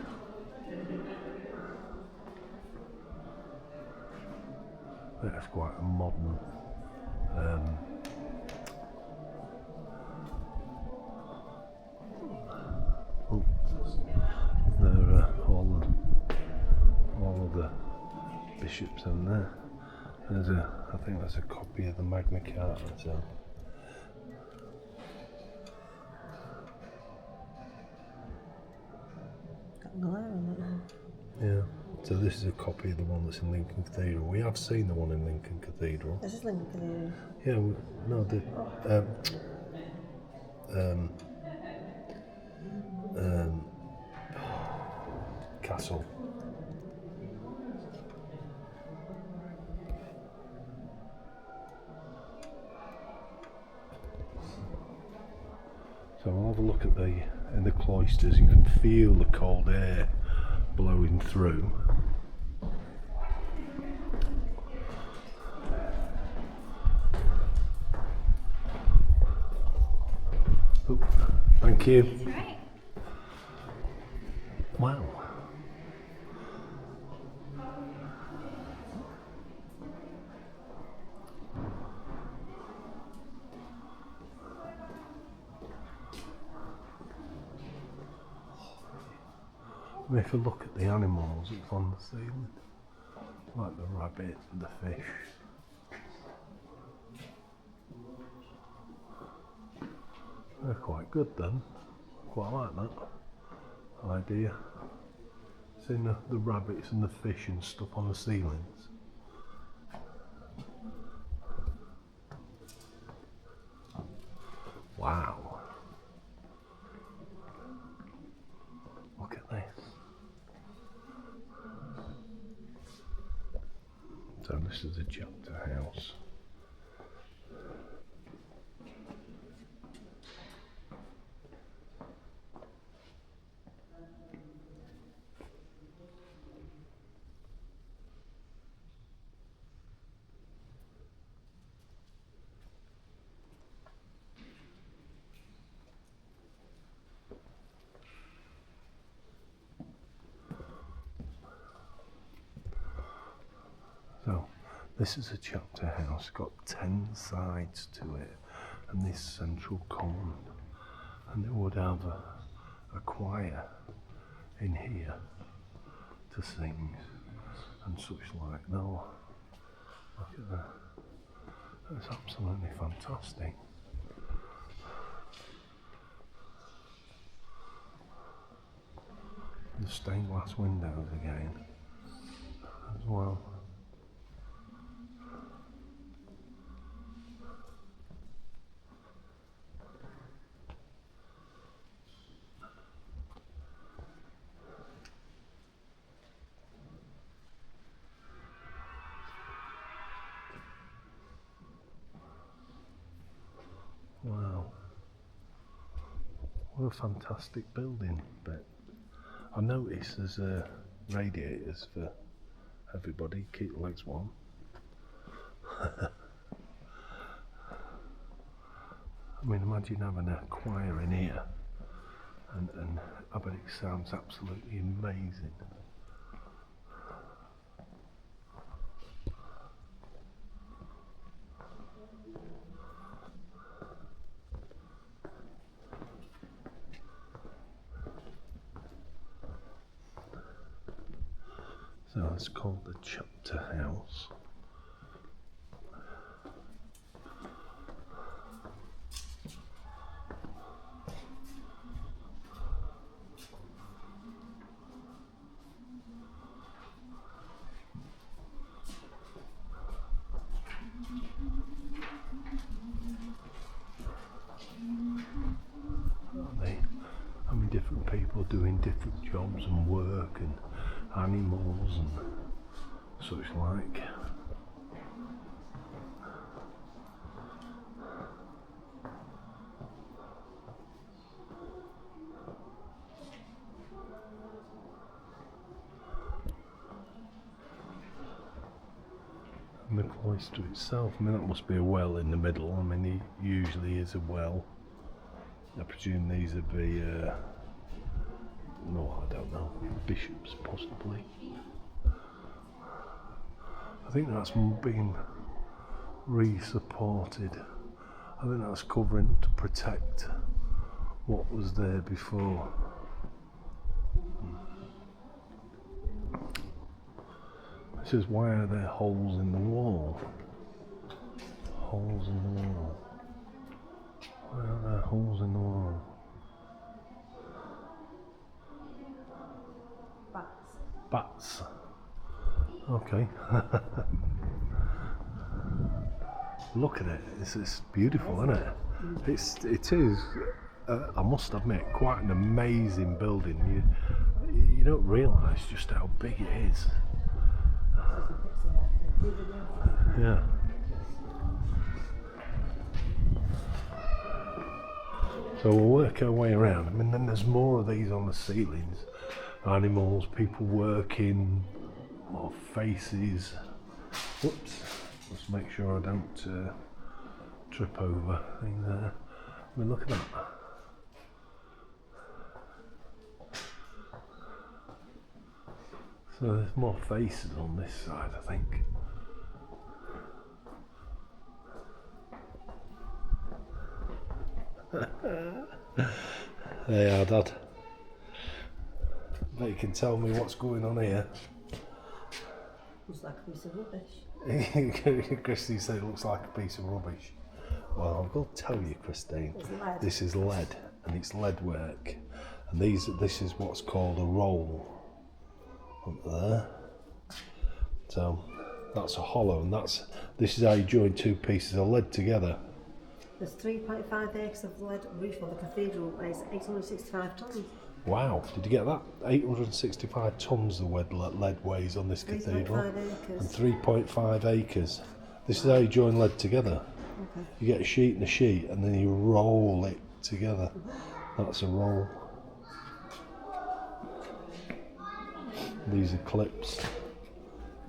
That's quite a modern oh, there are all of the bishops in there. There's I think that's a copy of the Magna Carta. So. Got glare in it now. Yeah. So this is a copy of the one that's in Lincoln Cathedral. We have seen the one in Lincoln Cathedral. This is Lincoln Cathedral. Yeah. No, the castle. So we'll have a look at in the cloisters. You can feel the cold air blowing through. Oh, thank you. Right. Wow. I mean, if you look at the animals that's on the ceiling, like the rabbit and the fish. They're quite good then. Quite like that idea. Seeing the rabbits and the fish and stuff on the ceilings. Wow. Look at this. So this is the chapter house. This is a chapter house, it's got 10 sides to it, and this central column, and it would have a choir in here to sing and such like. No, look at that. That's absolutely fantastic. The stained glass windows again as well. Wow, what a fantastic building. But I noticed there's radiators for everybody, keep the legs warm. I mean, imagine having a choir in here, and I bet it sounds absolutely amazing. So it's called the chapter house. I mean, different people doing different jobs and work and animals and such like. And the cloister itself, I mean, that must be a well in the middle. I mean, it usually is a well. I presume these would be, no, I don't know, bishops possibly. I think that's being re-supported. I think that's covering to protect what was there before. It says, why are there holes in the wall? Holes in the wall. Why are there holes in the wall? Bats. Bats. Okay. Look at it. It's beautiful, isn't it? It is. I must admit, quite an amazing building. You don't realise just how big it is. Yeah. So we'll work our way around. I mean, then there's more of these on the ceilings. Animals, people working, more faces. Whoops. Let's make sure I don't trip over things there. I mean, look at that. So there's more faces on this side, I think. There you are, Dad. Bet you can tell me what's going on here. Looks like a piece of rubbish. Christine said it looks like a piece of rubbish. Well, I've got to tell you, Christine, this is lead, and it's lead work. And this is what's called a roll. Up there. So that's a hollow, and this is how you join two pieces of lead together. There's 3.5 acres of lead roof on the cathedral, and it's 865 tonnes. Wow, did you get that? 865 tonnes the lead weighs on this cathedral. 3.5 acres. And 3.5 acres. This is how you join lead together. Okay. You get a sheet and a sheet, and then you roll it together. That's a roll. These are clips,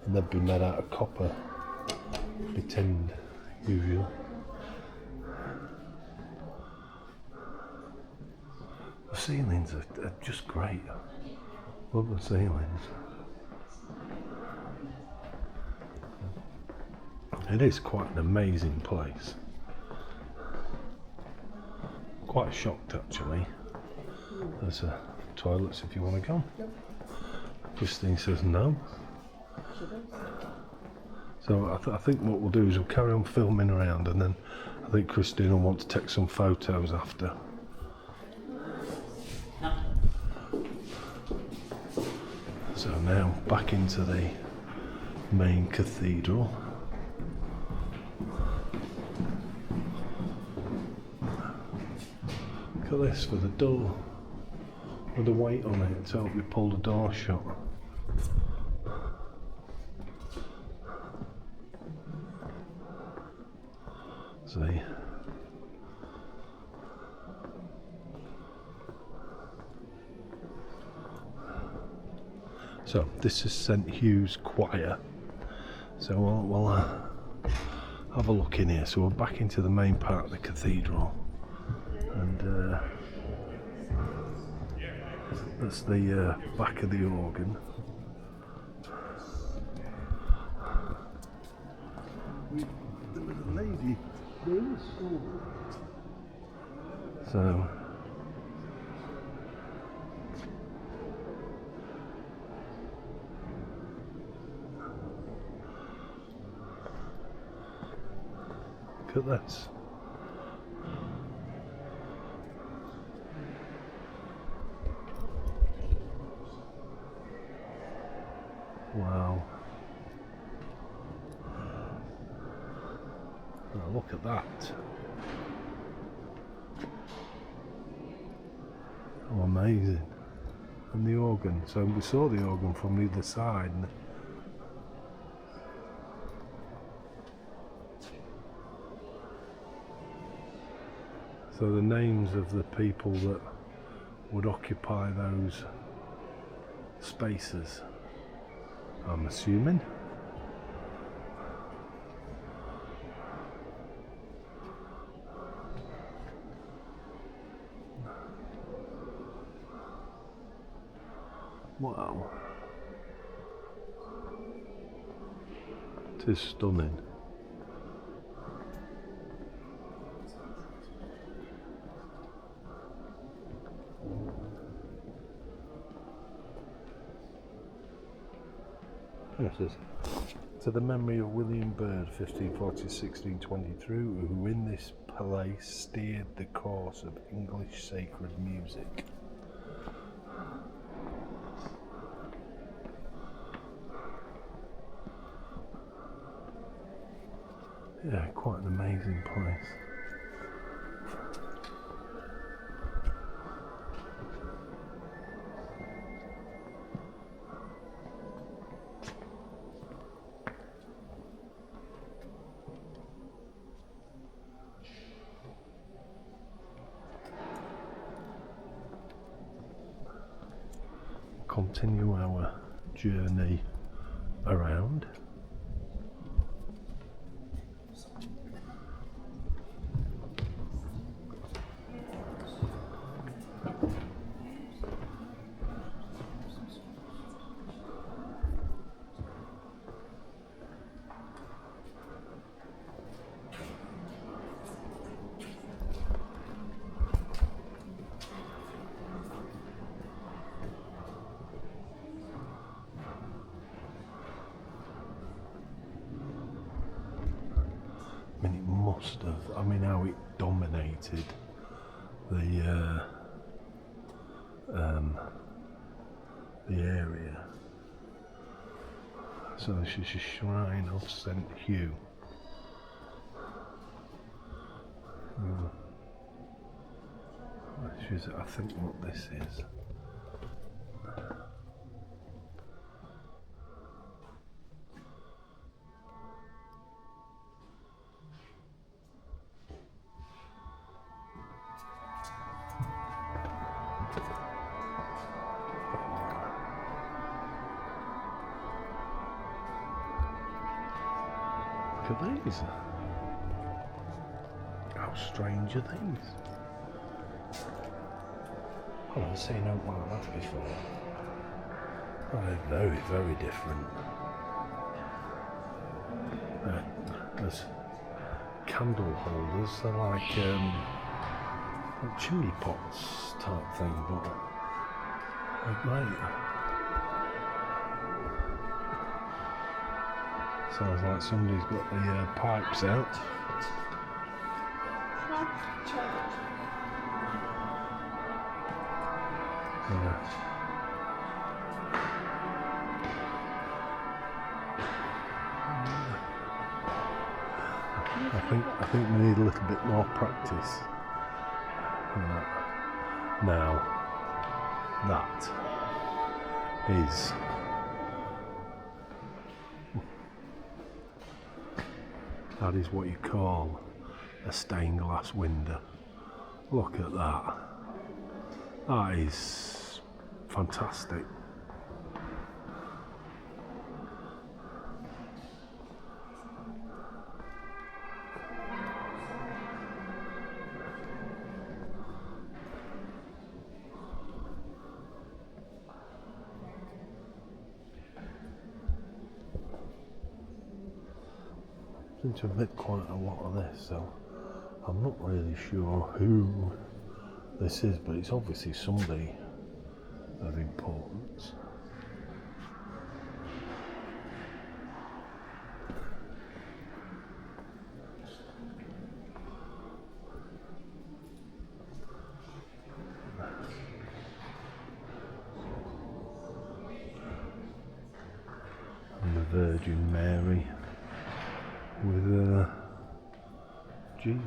and they'd be made out of copper, be tinned, usually. The ceilings are just great. Love the ceilings. It is quite an amazing place. Quite shocked actually. There's toilets if you want to go. Christine says no. So I think what we'll do is we'll carry on filming around, and then I think Christine will want to take some photos after. So now back into the main cathedral. Look at this for the door, with the weight on it to help you pull the door shut. See? So this is St Hugh's Choir. So we'll have a look in here. So we're back into the main part of the cathedral, and that's the back of the organ. There was a lady. There is a school. So. Look at this. Wow. Oh, look at that. Oh, amazing. And the organ. So we saw the organ from the other side. So the names of the people that would occupy those spaces, I'm assuming. Wow. It is stunning. Yes, it says, to the memory of William Byrd, 1540-1623, who in this place steered the course of English sacred music. Yeah, quite an amazing place. Continue our journey around. I mean, how it dominated the area. So this is a shrine of St Hugh. Which is, I think, what this is. Look at these. How strange are these? I've never seen out like that before. They're very, very different. as candle holders. They're like chimney pots type thing, but they're great. Sounds like somebody's got the pipes out. Yeah. I think we need a little bit more practice in that. Now, that is what you call a stained glass window. Look at that. That is fantastic. Seem to have lit quite a lot of this, so I'm not really sure who this is, but it's obviously somebody of importance. And the Virgin Mary with Jesus.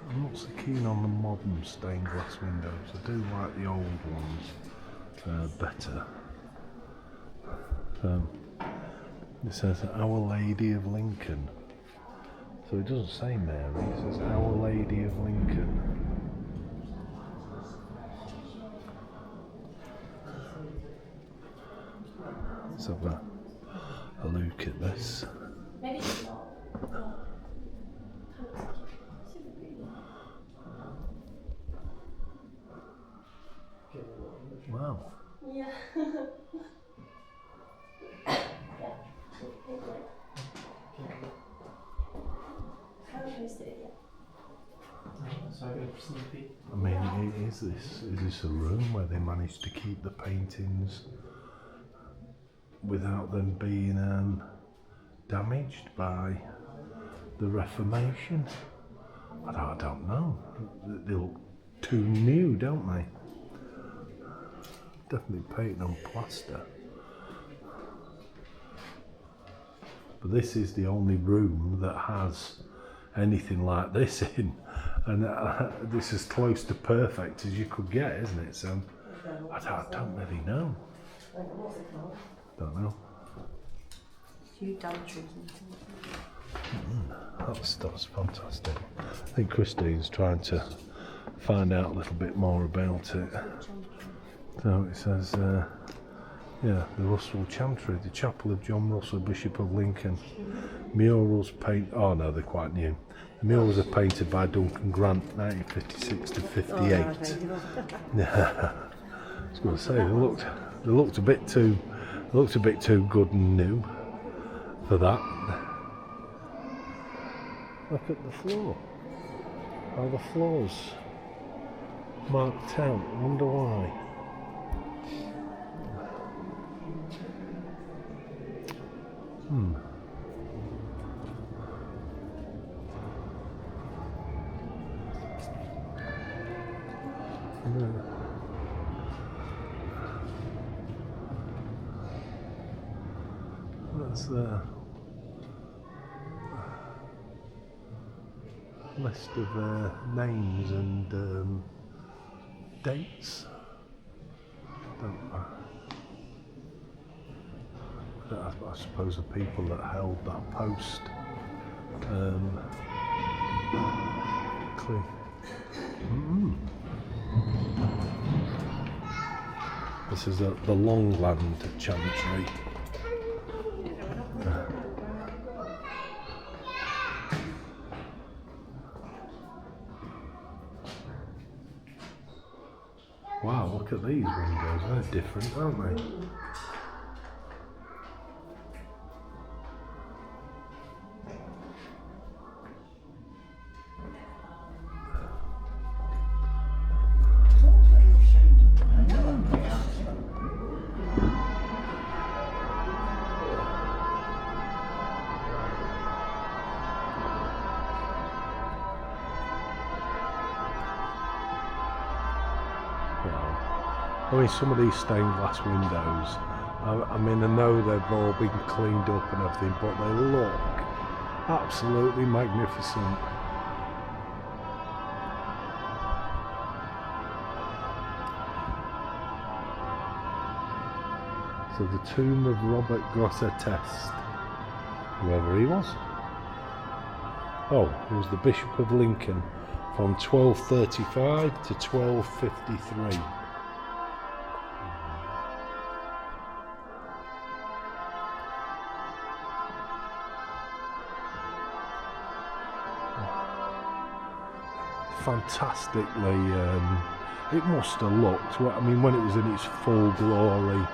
I'm not so keen on the modern stained glass windows. I do like the old ones better. It says Our Lady of Lincoln. So it doesn't say Mary, it says Our Lady of Lincoln. Let's have a look at this. Wow. Yeah. I mean, is this a room where they managed to keep the paintings without them being damaged by the Reformation? I don't know. They look too new, don't they? Definitely painted on plaster. But this is the only room that has anything like this in, and this is close to perfect as you could get, isn't it? So I don't really know. Don't know. That's fantastic. I think Christine's trying to find out a little bit more about it. So it says, the Russell Chantry, the Chapel of John Russell, Bishop of Lincoln. Murals oh no, they're quite new. The murals are painted by Duncan Grant, 1956 to 58. I was going to say, they looked a bit too good and new for that. Look at the floor. How the floor's marked out. I wonder why. That's the list of names and dates. I suppose the people that held that post. This is the Longland Chantry. Wow, look at these windows, they're different, aren't they? I mean, some of these stained glass windows, I mean, I know they've all been cleaned up and everything, but they look absolutely magnificent. So the tomb of Robert Grosser Test, whoever he was. Oh, he was the Bishop of Lincoln from 1235 to 1253. Fantastically, it must have looked, I mean, when it was in its full glory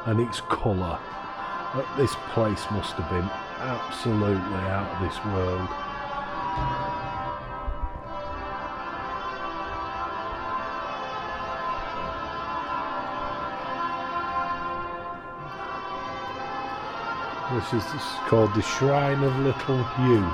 and its colour, this place must have been absolutely out of this world. This is called the Shrine of Little Hugh.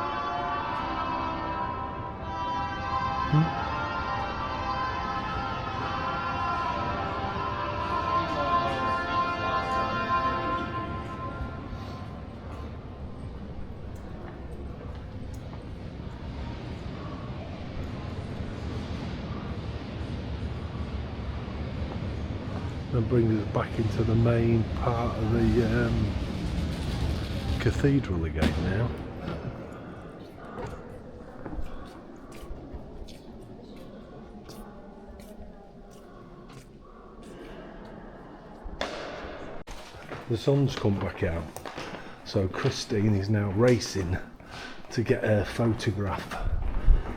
That brings us back into the main part of the cathedral again now. The sun's come back out, so Christine is now racing to get a photograph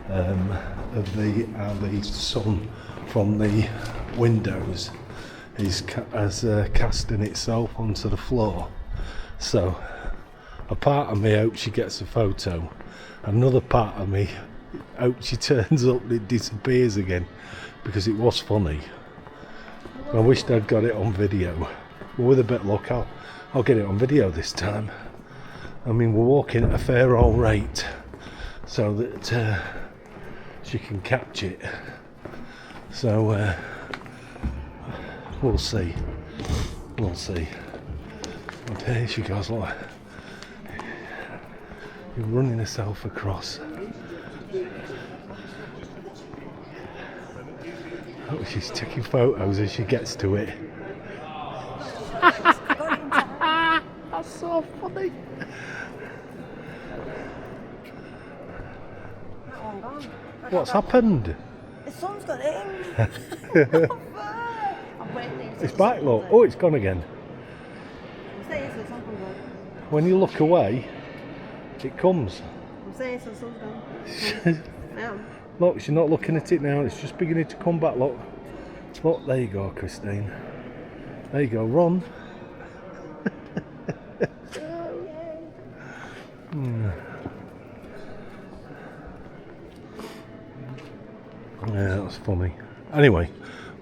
of the sun from the windows is casting itself onto the floor. So a part of me hopes she gets a photo, another part of me hopes she turns up and it disappears again, because it was funny. I wished I'd got it on video. But with a bit of luck, I'll get it on video this time. I mean, we're walking at a fair old rate so that she can catch it. So we'll see. We'll see. But here she goes, look. You're running herself across. Oh, she's taking photos as she gets to it. That's so funny. What's happened? The sun's got in. It's back, look. Oh, it's gone again. When you look away, it comes. I'm saying so, the sun's gone. Yeah. Look, she's not looking at it now. It's just beginning to come back. Look. Look, there you go, Christine. There you go, run. Yeah, that's funny. Anyway,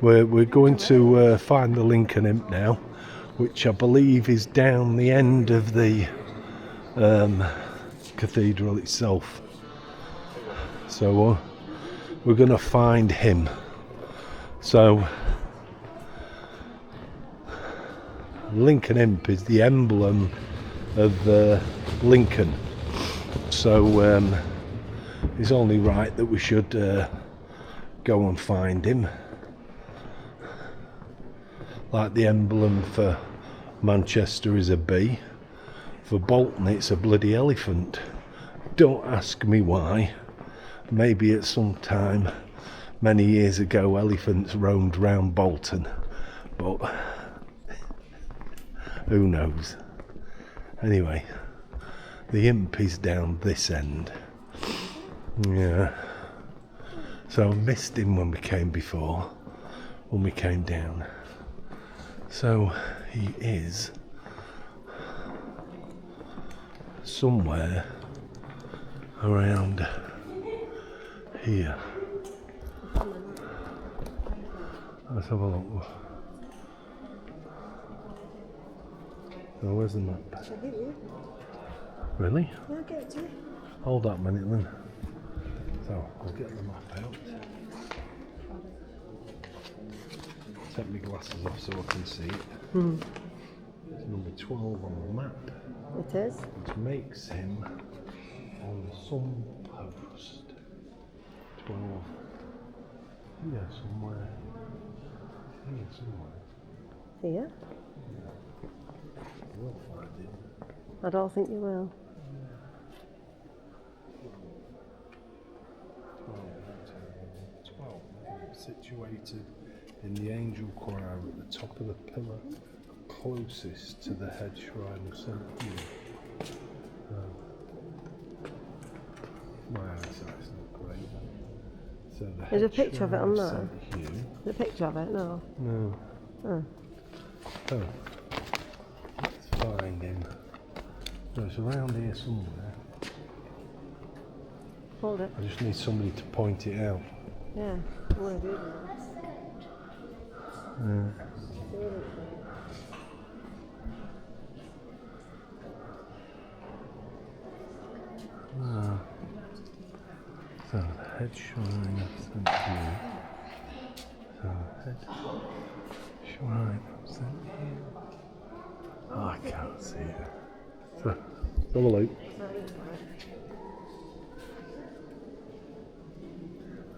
we're going to find the Lincoln Imp now, which I believe is down the end of the cathedral itself. So we're going to find him. So Lincoln Imp is the emblem of Lincoln. So it's only right that we should go and find him. Like the emblem for Manchester is a bee, for Bolton it's a bloody elephant. Don't ask me why. Maybe at some time many years ago elephants roamed round Bolton, but who knows. Anyway, the imp is down this end. Yeah. So I missed him when we came before, when we came down. So he is somewhere around here. Let's have a look. So where's the map? Really? Yeah, I'll get it to you. Hold that a minute then. So I'll get the map out. Take my glasses off so I can see it. It's number 12 on the map. It is. Which makes him on some post. 12. Yeah, somewhere. Here somewhere. Here? We'll find him. I don't think you will. 12. Situated in the angel choir at the top of the pillar, closest to the head shrine of St. Hugh. My eyesight's not great. So There's a picture of it on there. St. Hugh. The picture of it? No. No. Oh. So, let's find him. No, it's around here somewhere. Hold it. I just need somebody to point it out. Yeah. I want to do that. So, the head shrine of St. Hugh. So, head shrine of St. Hugh. Oh, I can't see it. So, have a look.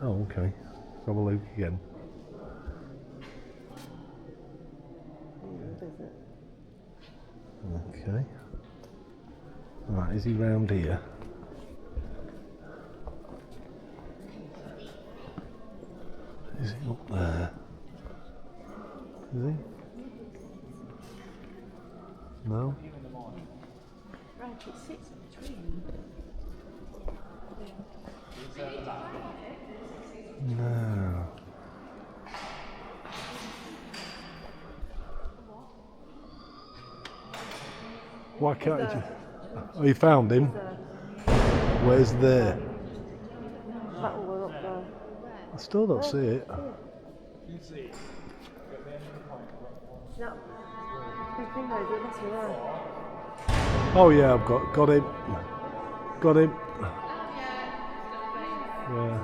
Oh, okay. Have a look again. Okay. Right, is he round here? Is he up there? Is he? No? Right, it sits in between. No. Why can't you? Oh, you found him? Where's there? That one up there. I still don't see it. No. Big finger, is it? That's right. Oh yeah, I've got him. Got him. Yeah,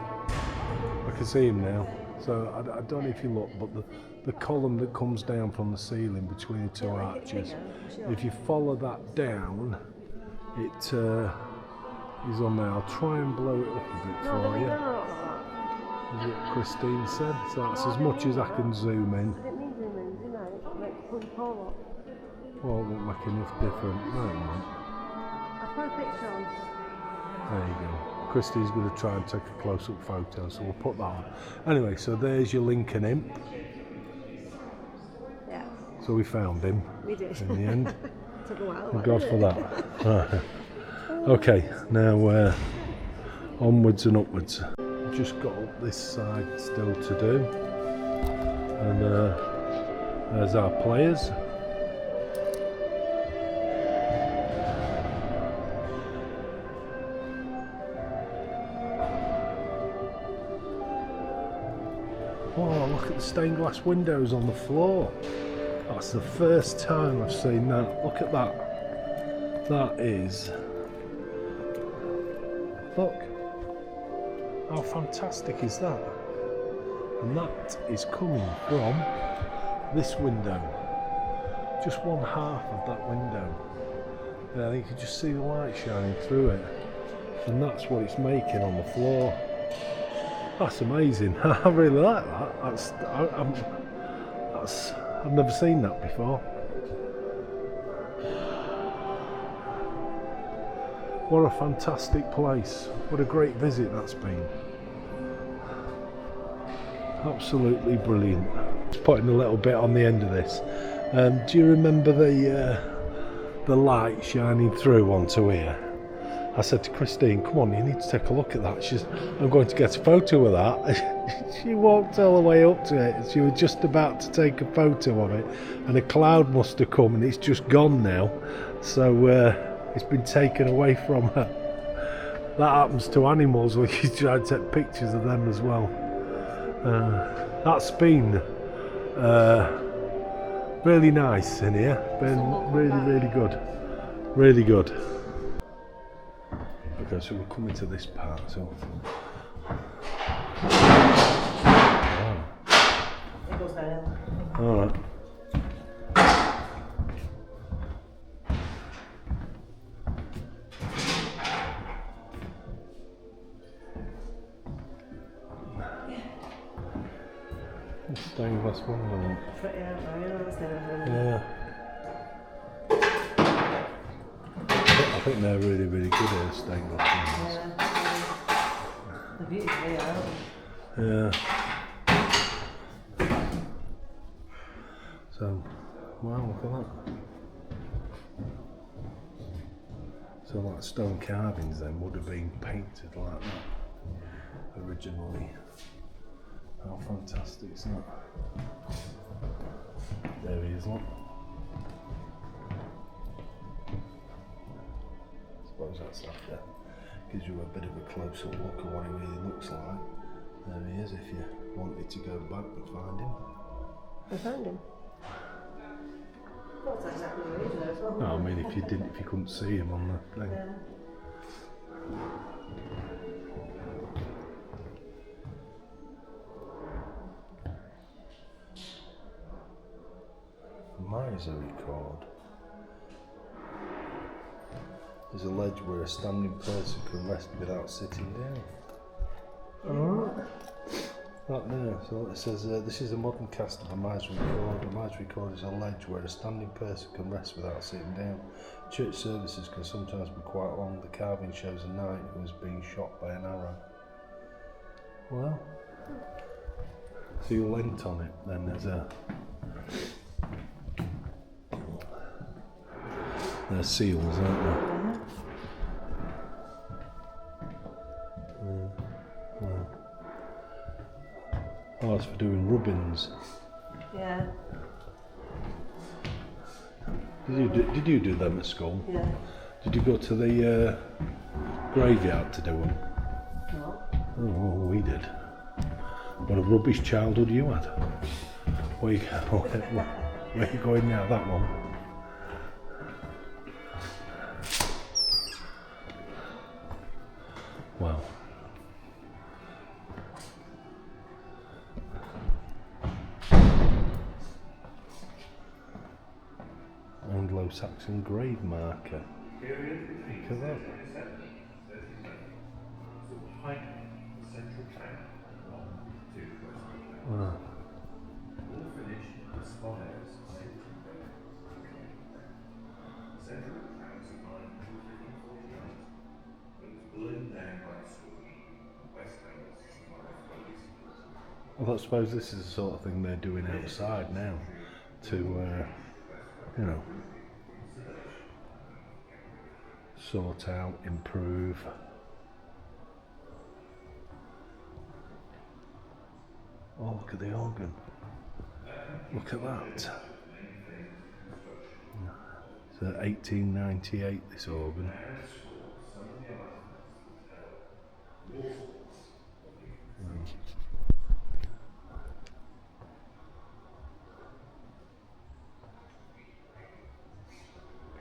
I can see him now. So I don't know if you look, but the column that comes down from the ceiling between the two arches, if you follow that down, it is on there. I'll try and blow it up a bit for you. Is it what Christine said? So that's as much as I can zoom in. I didn't mean zoom in, didn't I? Like, put your pole up. Well, it won't make enough difference. No, it won't. I put a picture on. There you go. Christy's going to try and take a close-up photo, so we'll put that on. Anyway, so there's your Lincoln imp. Yeah. So we found him. We did. In the end. Took a while. Thank God for that. Right. Okay, now onwards and upwards. Just got up this side still to do. And there's our players. Oh, look at the stained glass windows on the floor. That's the first time I've seen that. Look at that. That is... Look. How fantastic is that? And that is coming from this window. Just one half of that window. There, you can just see the light shining through it. And that's what it's making on the floor. That's amazing. I really like that. I've never seen that before. What a fantastic place. What a great visit that's been. Absolutely brilliant. Just putting a little bit on the end of this. Do you remember the light shining through onto here? I said to Christine, come on, you need to take a look at that. She's, I'm going to get a photo of that. She walked all the way up to it. And she was just about to take a photo of it, and a cloud must have come, and it's just gone now. So it's been taken away from her. That happens to animals when you try to take pictures of them as well. That's been really nice in here. Been really good. Really good. Okay, so we're coming to this part, so... Wow. It goes down. Alright. Stained glass window. Yeah. I think they're really good here, stained glass windows. Yeah. They're beautiful, yeah. Yeah. So, wow, look at that. So like stone carvings then would have been painted like that originally. How fantastic is that? There he is, look. I suppose that's that there. Gives you a bit of a close-up look at what he really looks like. There he is if you wanted to go back and find him. I found him. Well, that's exactly where he is there as well. No, I mean if you couldn't see him on the thing. Yeah. Misery cord. There's a ledge where a standing person can rest without sitting down. Alright. Right there, so it says this is a modern cast of a misery cord. A misery cord is a ledge where a standing person can rest without sitting down. Church services can sometimes be quite long. The carving shows a knight who was being shot by an arrow. Well, so you lent on it, then there's seals, aren't there? Oh, it's for doing rubbings. Yeah. Did you do them at school? Yeah. Did you go to the graveyard to do them? No. Oh, we did. What a rubbish childhood you had. Where you going now? That one? Wow. Anglo-Saxon grave marker. Look at that. Wow. Well, I suppose this is the sort of thing they're doing outside now to, you know, sort out, improve. Oh, look at the organ. Look at that. It's 1898, this organ.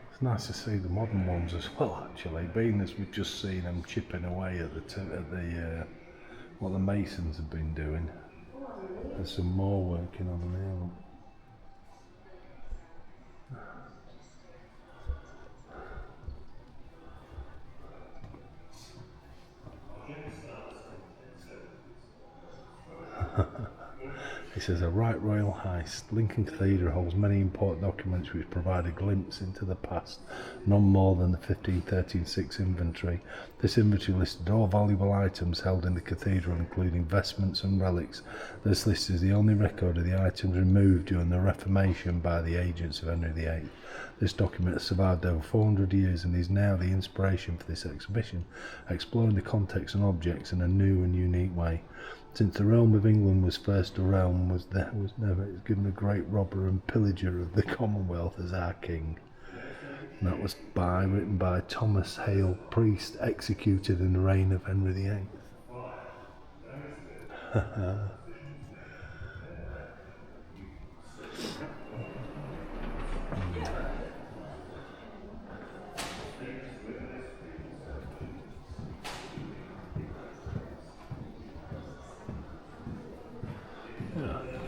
It's nice to see the modern ones as well, actually, being as we've just seen them chipping away at what the masons have been doing. There's some more working on them here. It says a right royal heist. Lincoln Cathedral holds many important documents which provide a glimpse into the past, none more than the 1513-6 inventory. This inventory listed all valuable items held in the cathedral, including vestments and relics. This list is the only record of the items removed during the Reformation by the agents of Henry VIII. This document has survived over 400 years and is now the inspiration for this exhibition, exploring the context and objects in a new and unique way. Since the realm of England was first a realm, was never given a great robber and pillager of the Commonwealth as our king. And that was written by Thomas Hale, priest, executed in the reign of Henry VIII.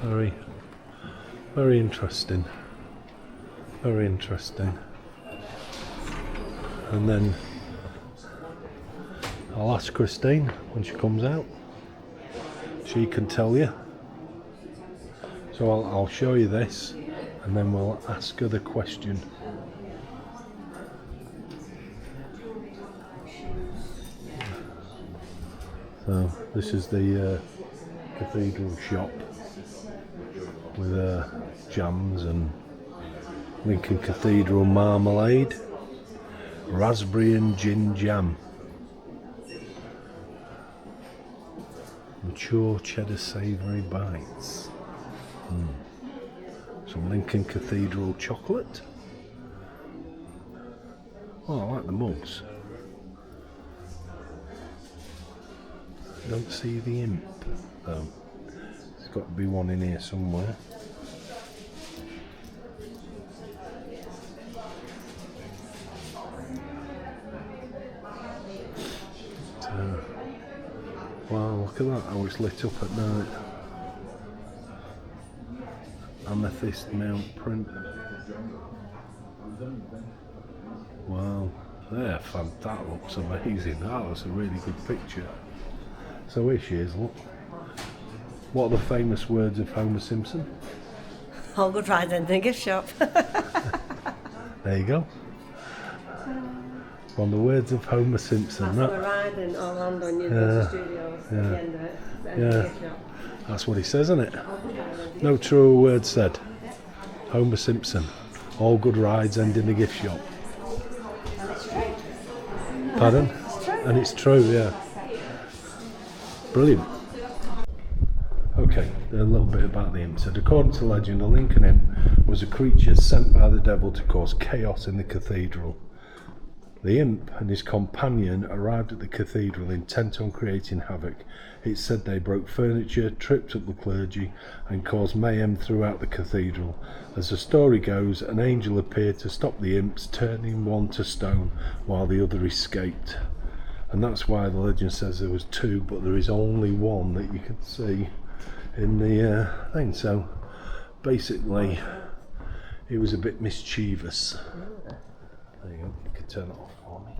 Very, very interesting. Very interesting. And then I'll ask Christine when she comes out. She can tell you. So I'll show you this, and then we'll ask her the question. So this is the cathedral shop with jams and Lincoln Cathedral marmalade, raspberry and gin jam, mature cheddar savoury bites, some Lincoln Cathedral chocolate. Oh, I like the mugs. I don't see the imp though. There's got to be one in here somewhere. Wow, look at that, how it's lit up at night. Amethyst mount print. Wow, that looks amazing. That was a really good picture. So here she is, look. What are the famous words of Homer Simpson? All good rides ending a gift shop. There you go. One of the words of Homer Simpson. That's on a ride in Orlando and Universal Studios at the end of it. It's the end of the gift shop. That's what he says, isn't it? No truer word said. Homer Simpson. All good rides end in a gift shop. And it's true. Pardon? It's true. And it's true, yeah. Brilliant. Okay, a little bit about the imp. So, according to legend, a Lincoln imp was a creature sent by the devil to cause chaos in the cathedral. The imp and his companion arrived at the cathedral intent on creating havoc. It's said they broke furniture, tripped up the clergy, and caused mayhem throughout the cathedral. As the story goes, an angel appeared to stop the imps, turning one to stone while the other escaped. And that's why the legend says there was two, but there is only one that you can see in the thing. So basically it was a bit mischievous. There you go, you can turn it off for me.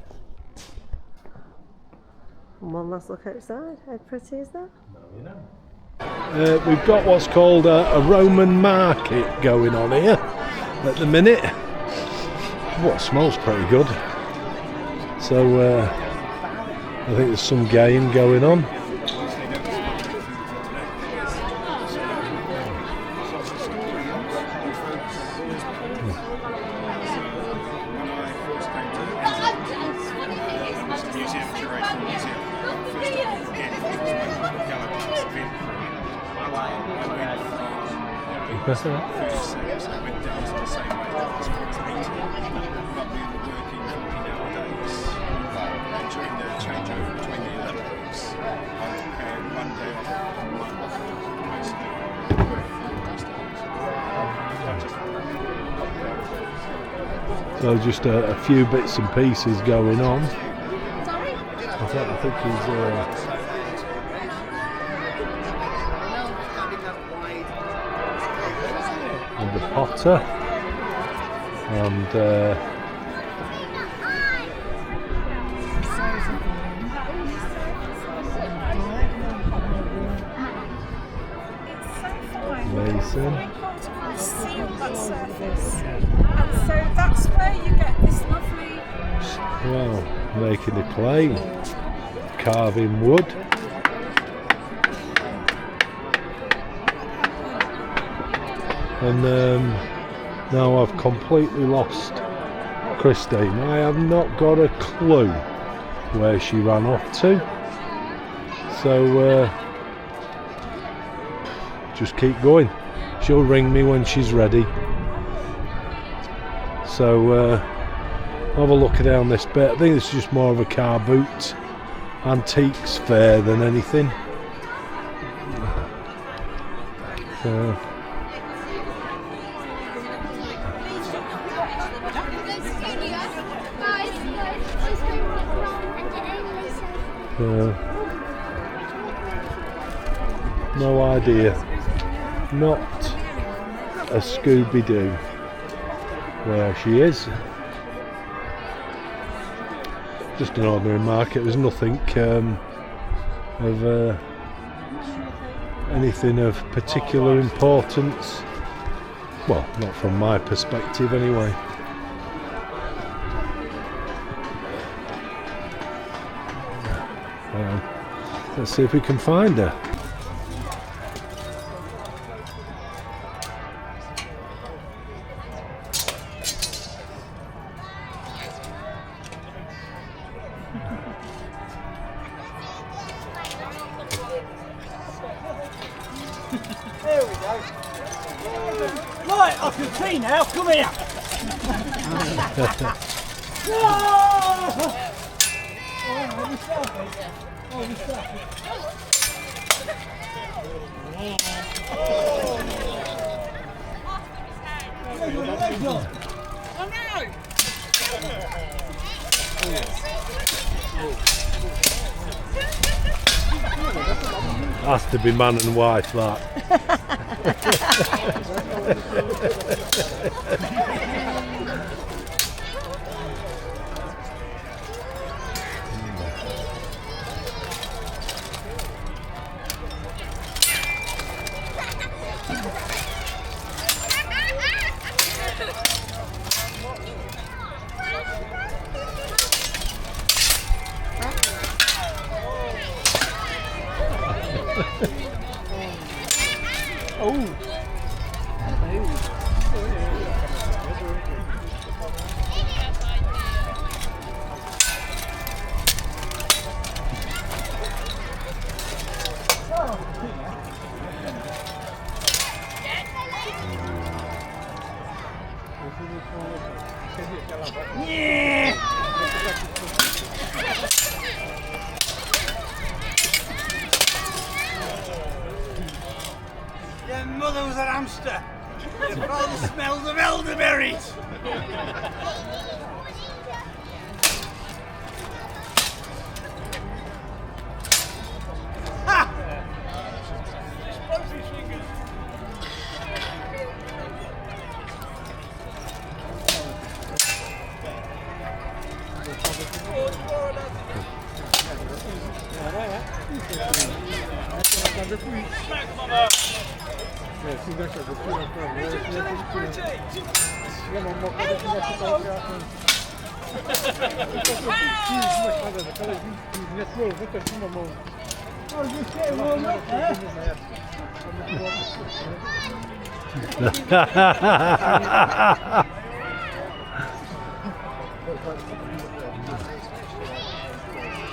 One last look outside. How pretty is that? No, you know. We've got what's called a Roman market going on here at the minute. Well, it smells pretty good. So I think there's some game going on. So just a few bits and pieces going on. I think he's and the potter and Amazing. Seal that surface, and so that's where you get this lovely. Well, making the clay, carving wood. And now I've completely lost Christine. I have not got a clue where she ran off to. So just keep going. She'll ring me when she's ready. So have a look down this bit. I think it's just more of a car boot antiques fair than anything. No idea. Not a Scooby-Doo where she is. Just an ordinary market. There's nothing of anything of particular importance. Well, not from my perspective anyway. Let's see if we can find her. There we go. Right, I can see now. Come here. Has to be man and wife, that. Your mother was an hamster. Your father smells of elderberries. Ha!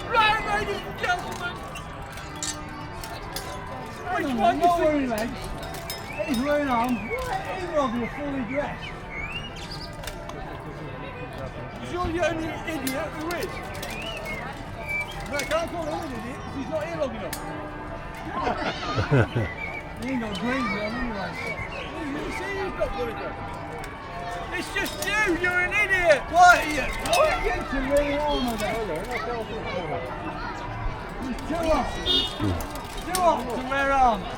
Right, ladies and gentlemen. Which one do you think? He's wearing on. He's probably fully dressed. You're the only idiot who is. But I can't call him an idiot because he's not here long enough. He ain't got green on anyway. You see he's got bloody good. It's just you, you're an idiot! What are you? What are you to wear armour then? It's too hot. Too hot to wear armour.